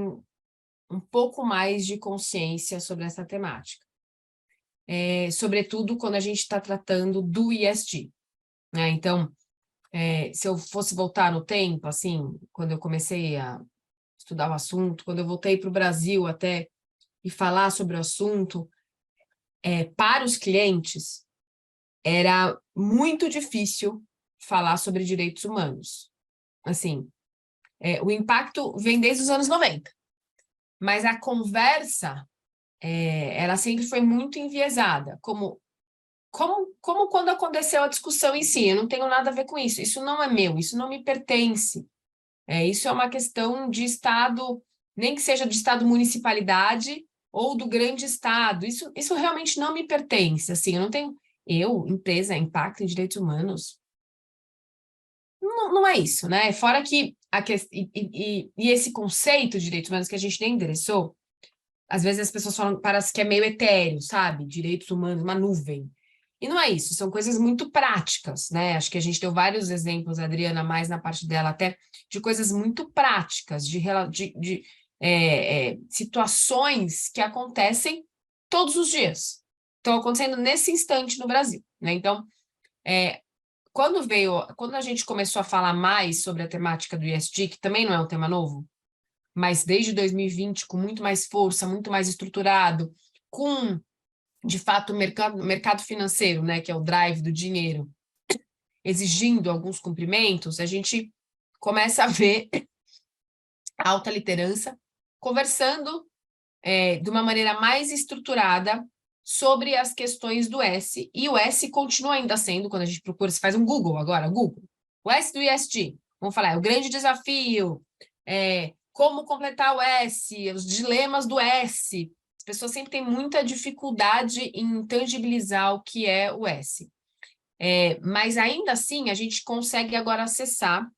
um pouco mais de consciência sobre essa temática. Sobretudo quando a gente está tratando do ESG. Né? Então, se eu fosse voltar no tempo, assim, quando eu comecei a estudar o assunto, quando eu voltei para o Brasil até e falar sobre o assunto, para os clientes, era muito difícil falar sobre direitos humanos. Assim, o impacto vem desde os anos 90, mas a conversa, ela sempre foi muito enviesada, como quando aconteceu a discussão em si. Eu não tenho nada a ver com isso não é meu, isso não me pertence. Isso é uma questão de Estado, nem que seja de Estado-municipalidade ou do grande Estado, isso realmente não me pertence, assim, eu não tenho, empresa, impacto em direitos humanos, não é isso, né? Fora que esse conceito de direitos humanos que a gente nem endereçou, às vezes as pessoas falam, parece que é meio etéreo, sabe? Direitos humanos, uma nuvem. E não é isso, são coisas muito práticas, né? Acho que a gente deu vários exemplos, a Adriana, mais na parte dela até, de coisas muito práticas, de situações que acontecem todos os dias. Estão acontecendo nesse instante no Brasil, né? Então, quando a gente começou a falar mais sobre a temática do ESG, que também não é um tema novo, mas desde 2020, com muito mais força, muito mais estruturado, com, de fato, o mercado financeiro, né, que é o drive do dinheiro, exigindo alguns cumprimentos, a gente começa a ver a alta liderança conversando de uma maneira mais estruturada sobre as questões do S, e o S continua ainda sendo, quando a gente procura, se faz um Google agora, Google, O S do ESG, vamos falar, é o grande desafio, como completar o S, os dilemas do S. As pessoas sempre têm muita dificuldade em tangibilizar o que é o S. Mas ainda assim, a gente consegue agora acessar,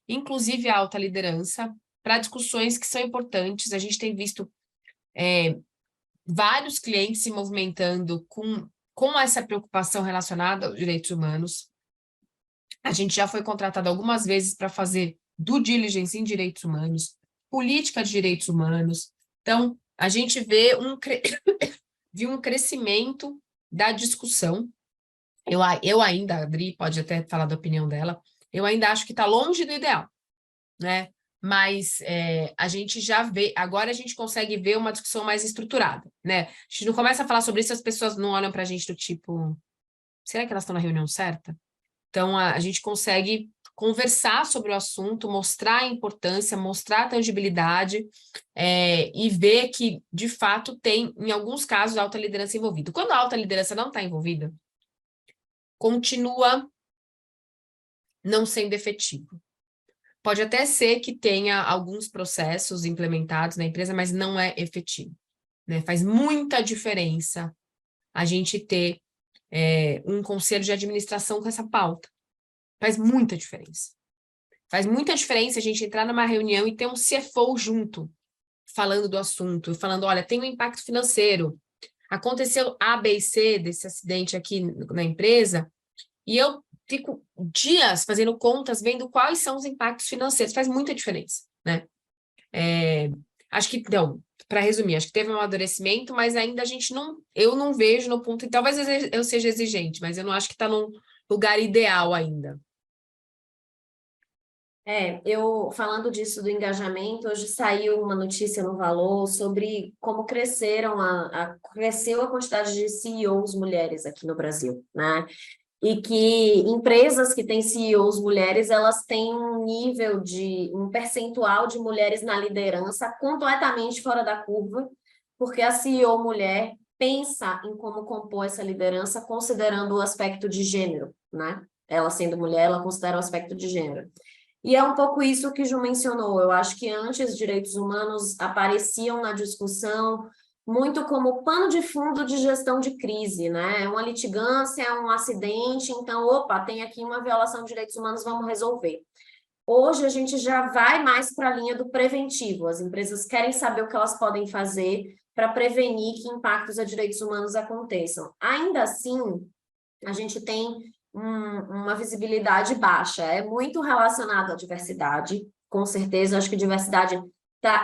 inclusive a alta liderança, para discussões que são importantes. A gente tem visto vários clientes se movimentando com essa preocupação relacionada aos direitos humanos. A gente já foi contratado algumas vezes para fazer due diligence em direitos humanos, política de direitos humanos. Então, a gente vê viu um crescimento da discussão. Eu ainda, a Adri pode até falar da opinião dela, eu ainda acho que está longe do ideal, né? Mas a gente já vê, agora a gente consegue ver uma discussão mais estruturada, né? A gente não começa a falar sobre isso, as pessoas não olham para a gente do tipo, será que elas estão na reunião certa? Então, a gente consegue conversar sobre o assunto, mostrar a importância, mostrar a tangibilidade e ver que, de fato, tem, em alguns casos, a alta liderança envolvida. Quando a alta liderança não está envolvida, continua não sendo efetivo. Pode até ser que tenha alguns processos implementados na empresa, mas não é efetivo, né? Faz muita diferença a gente ter um conselho de administração com essa pauta. Faz muita diferença. Faz muita diferença a gente entrar numa reunião e ter um CFO junto, falando do assunto, falando, olha, tem um impacto financeiro, aconteceu A, B e C desse acidente aqui na empresa, e eu fico dias fazendo contas, vendo quais são os impactos financeiros. Faz muita diferença, né? Acho que, não, para resumir, acho que teve um amadurecimento, mas ainda eu não vejo no ponto, talvez eu seja exigente, mas eu não acho que está num lugar ideal ainda. Eu falando disso do engajamento, hoje saiu uma notícia no Valor sobre como cresceu a quantidade de CEOs mulheres aqui no Brasil, né? E que empresas que têm CEOs mulheres, elas têm um percentual de mulheres na liderança completamente fora da curva, porque a CEO mulher pensa em como compor essa liderança considerando o aspecto de gênero, né? Ela sendo mulher, ela considera o aspecto de gênero. E é um pouco isso que Ju mencionou. Eu acho que antes direitos humanos apareciam na discussão muito como pano de fundo de gestão de crise, né? É uma litigância, é um acidente, então, opa, tem aqui uma violação de direitos humanos, vamos resolver. Hoje a gente já vai mais para a linha do preventivo. As empresas querem saber o que elas podem fazer para prevenir que impactos a direitos humanos aconteçam. Ainda assim, a gente tem uma visibilidade baixa. É muito relacionado à diversidade, com certeza. Acho que diversidade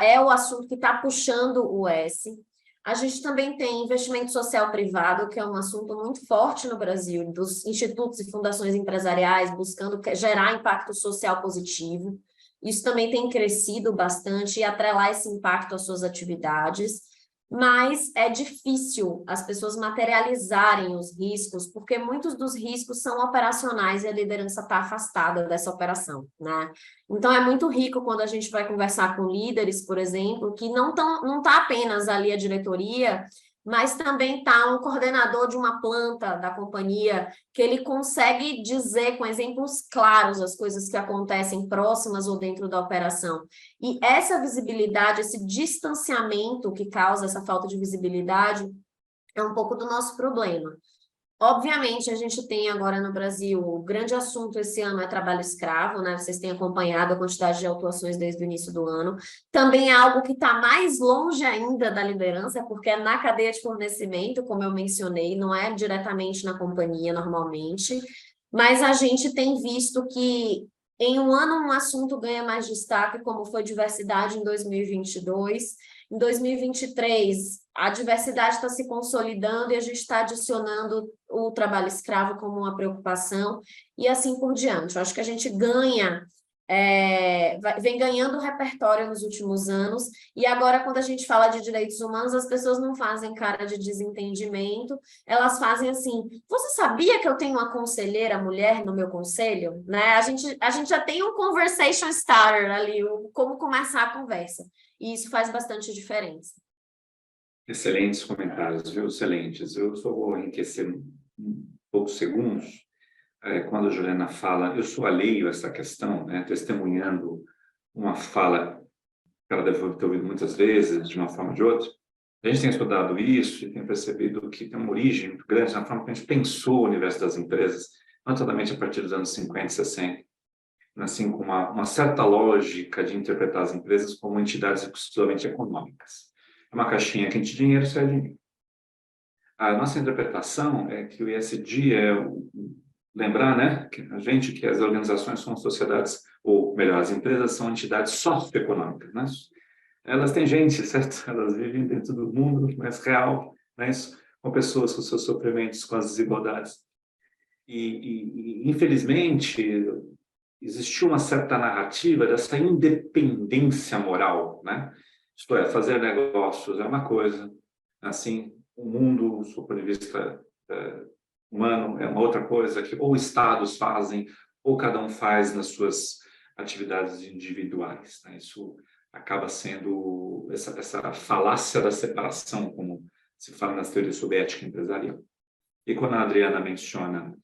é o assunto que está puxando o S. A gente também tem investimento social privado, que é um assunto muito forte no Brasil, dos institutos e fundações empresariais buscando gerar impacto social positivo. Isso também tem crescido bastante e atrelar esse impacto às suas atividades. Mas é difícil as pessoas materializarem os riscos, porque muitos dos riscos são operacionais e a liderança está afastada dessa operação, né? Então, é muito rico quando a gente vai conversar com líderes, por exemplo, que não tá apenas ali a diretoria, mas também está um coordenador de uma planta da companhia, que ele consegue dizer com exemplos claros as coisas que acontecem próximas ou dentro da operação. E essa visibilidade, esse distanciamento que causa essa falta de visibilidade é um pouco do nosso problema. Obviamente, a gente tem agora no Brasil, o grande assunto esse ano é trabalho escravo, né? Vocês têm acompanhado a quantidade de autuações desde o início do ano. Também é algo que está mais longe ainda da liderança, porque é na cadeia de fornecimento, como eu mencionei, não é diretamente na companhia normalmente, mas a gente tem visto que em um ano um assunto ganha mais destaque, como foi diversidade em 2022. Em 2023, a diversidade está se consolidando e a gente está adicionando o trabalho escravo como uma preocupação e assim por diante. Eu acho que a gente vem ganhando repertório nos últimos anos e agora, quando a gente fala de direitos humanos, as pessoas não fazem cara de desentendimento, elas fazem assim, você sabia que eu tenho uma conselheira mulher no meu conselho? Né? A gente já tem um conversation starter ali, como começar a conversa. E isso faz bastante diferença. Excelentes comentários, viu? Excelentes. Eu só vou enriquecer poucos segundos quando a Juliana fala, eu sou alheio a essa questão, né, testemunhando uma fala que ela deve ter ouvido muitas vezes, de uma forma ou de outra. A gente tem estudado isso e tem percebido que tem uma origem muito grande na forma que a gente pensou o universo das empresas, notadamente a partir dos anos 50 e 60, assim, com uma certa lógica de interpretar as empresas como entidades exclusivamente econômicas. É uma caixinha que enche dinheiro, sai dinheiro. A nossa interpretação é que o ESG lembrar, né, que as organizações são sociedades, ou melhor, as empresas são entidades socioeconômicas, né? Elas têm gente, certo? Elas vivem dentro do mundo mais real, né? Com pessoas com seus sofrimentos, com as desigualdades. Infelizmente, existiu uma certa narrativa dessa independência moral, né? Isto é, fazer negócios é uma coisa, assim, o mundo, do ponto de vista humano, é uma outra coisa que ou estados fazem, ou cada um faz nas suas atividades individuais, né? Isso acaba sendo essa falácia da separação, como se fala nas teorias sobre ética empresarial. E quando a Adriana menciona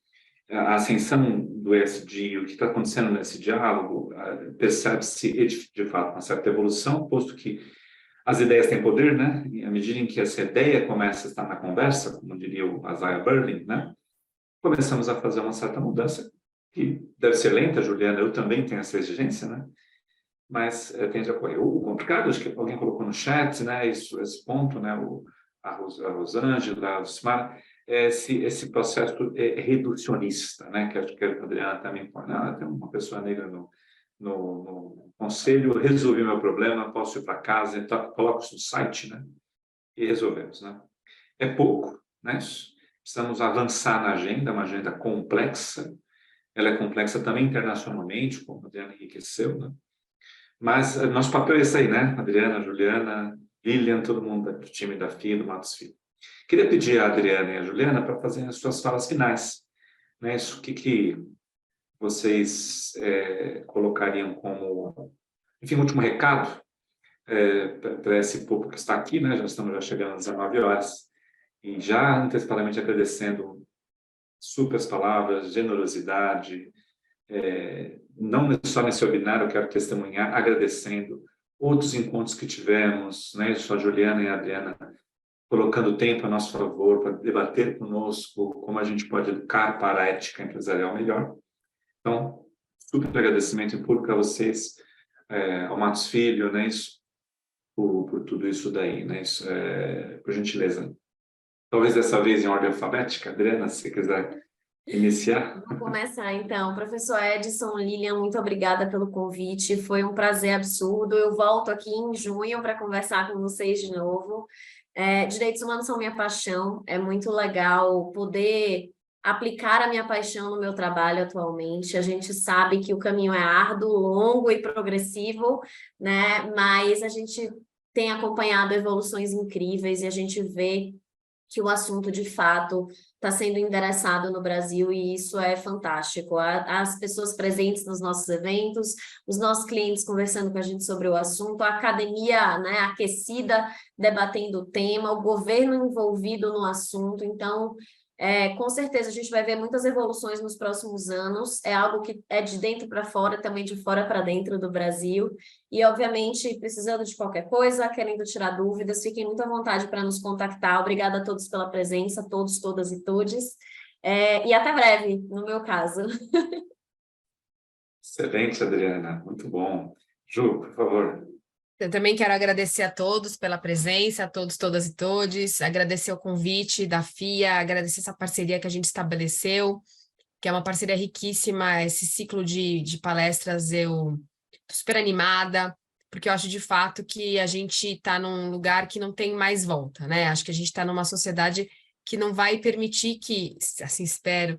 a ascensão do ESG, o que está acontecendo nesse diálogo, percebe-se, de fato, uma certa evolução, posto que as ideias têm poder, né? E à medida em que essa ideia começa a estar na conversa, como diria o Isaiah Berlin, né? Começamos a fazer uma certa mudança, que deve ser lenta, Juliana, eu também tenho essa exigência, né? Mas tende a ocorrer. O complicado, acho que alguém colocou no chat, né? Esse ponto, né? A Rosângela, o Simara, esse processo reducionista, né? Que acho que a Adriana também põe. Tem uma pessoa negra no conselho, resolvi meu problema, posso ir para casa, então, coloco isso no site, né? E resolvemos, né? É pouco, né? Precisamos avançar na agenda, uma agenda complexa. Ela é complexa também internacionalmente, como a Adriana enriqueceu, né? Mas nosso papel é esse aí, né? Adriana, Juliana, Lilian, todo mundo do time da FIA, do Matos Filho. Queria pedir a Adriana e a Juliana para fazerem as suas falas finais, né? Isso que vocês colocariam como, enfim, último recado para esse público que está aqui, né? Já estamos chegando às 19 horas e já antecipadamente agradecendo super palavras, generosidade, não só nesse webinar, eu quero testemunhar agradecendo outros encontros que tivemos, né? Só a Juliana e a Adriana colocando tempo a nosso favor para debater conosco como a gente pode educar para a ética empresarial melhor. Então, super agradecimento em público a vocês, ao Matos Filho, né? Por tudo isso daí, né? Isso, por gentileza. Talvez dessa vez em ordem alfabética, Adriana, se você quiser iniciar. Vou começar então. Professor Edson, Lilian, muito obrigada pelo convite. Foi um prazer absurdo. Eu volto aqui em junho para conversar com vocês de novo. Direitos humanos são minha paixão. É muito legal poder aplicar a minha paixão no meu trabalho atualmente. A gente sabe que o caminho é árduo, longo e progressivo, né? Mas a gente tem acompanhado evoluções incríveis e a gente vê que o assunto, de fato, está sendo endereçado no Brasil e isso é fantástico. As pessoas presentes nos nossos eventos, os nossos clientes conversando com a gente sobre o assunto, a academia, né, aquecida, debatendo o tema, o governo envolvido no assunto. Então, com certeza, a gente vai ver muitas evoluções nos próximos anos. É algo que é de dentro para fora, também de fora para dentro do Brasil. E, obviamente, precisando de qualquer coisa, querendo tirar dúvidas, fiquem muito à vontade para nos contactar. Obrigada a todos pela presença, todos, todas e todes. E até breve, no meu caso. Excelente, Adriana. Muito bom. Ju, por favor. Eu também quero agradecer a todos pela presença, a todos, todas e todes, agradecer o convite da FIA, agradecer essa parceria que a gente estabeleceu, que é uma parceria riquíssima, esse ciclo de palestras eu estou super animada, porque eu acho de fato que a gente está num lugar que não tem mais volta, né? Acho que a gente está numa sociedade que não vai permitir que, assim espero,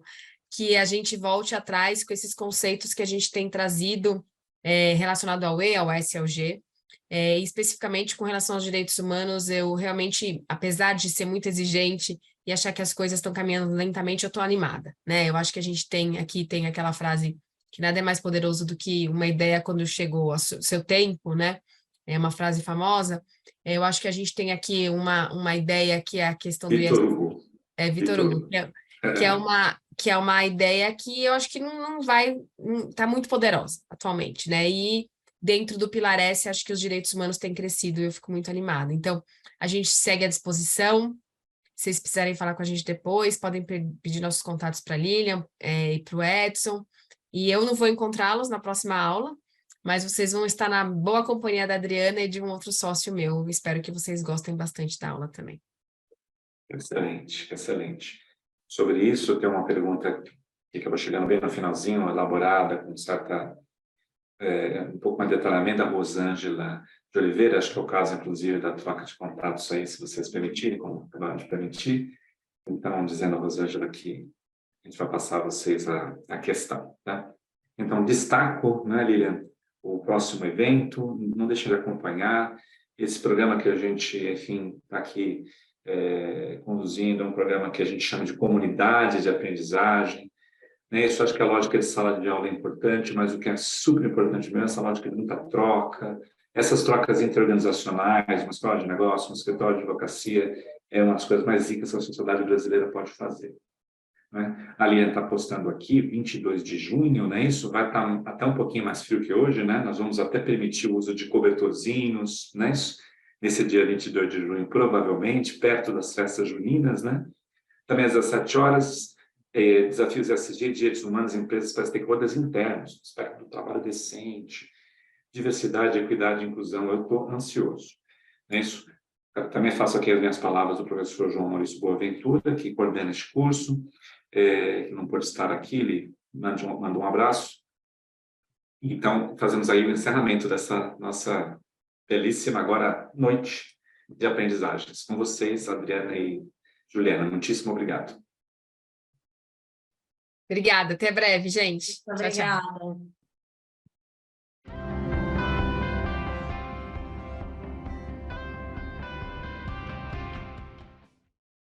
que a gente volte atrás com esses conceitos que a gente tem trazido relacionado ao E, ao S, ao G. Especificamente com relação aos direitos humanos, eu realmente, apesar de ser muito exigente e achar que as coisas estão caminhando lentamente, eu estou animada, né? Eu acho que a gente tem aquela frase que nada é mais poderoso do que uma ideia quando chegou ao seu tempo, né? É uma frase famosa. Eu acho que a gente tem aqui uma ideia que é a questão do Vitor Hugo. Vitor Hugo, que é uma ideia que eu acho que não vai, está muito poderosa atualmente, né? E dentro do Pilar S, acho que os direitos humanos têm crescido e eu fico muito animada. Então, a gente segue à disposição. Se vocês precisarem falar com a gente depois, podem pedir nossos contatos para a Lilian e para o Edson. E eu não vou encontrá-los na próxima aula, mas vocês vão estar na boa companhia da Adriana e de um outro sócio meu. Espero que vocês gostem bastante da aula também. Excelente, excelente. Sobre isso, eu tenho uma pergunta que acabou chegando bem no finalzinho, elaborada, com certa, um pouco mais de detalhamento, da Rosângela de Oliveira, acho que é o caso, inclusive, da troca de contatos aí, se vocês permitirem, como acabaram de permitir. Então, dizendo a Rosângela que a gente vai passar a vocês a questão, tá? Então, destaco, né, Lilian, o próximo evento, não deixem de acompanhar esse programa que a gente, enfim, está aqui conduzindo, é um programa que a gente chama de comunidade de aprendizagem, né? Isso acho que a lógica de sala de aula é importante, mas o que é super importante mesmo é essa lógica de muita troca, essas trocas interorganizacionais, uma escola de negócio, um escritório de advocacia, é uma das coisas mais ricas que a sociedade brasileira pode fazer. Né? A Lilian está postando aqui, 22 de junho, né? Isso vai estar até um pouquinho mais frio que hoje, né? Nós vamos até permitir o uso de cobertorzinhos, né? Nesse dia 22 de junho, provavelmente, perto das festas juninas, né? Também às 17 horas, desafios ESG, direitos humanos, empresas para stakeholders internos, aspecto do trabalho decente, diversidade, equidade e inclusão. Eu estou ansioso. É isso. Eu também faço aqui as minhas palavras do professor João Maurício Boaventura, que coordena este curso, que não pode estar aqui, ele manda um abraço. Então, fazemos aí o encerramento dessa nossa belíssima agora noite de aprendizagens. Com vocês, Adriana e Juliana. Muitíssimo obrigado. Obrigada, até breve, gente. Obrigada. Tchau, tchau.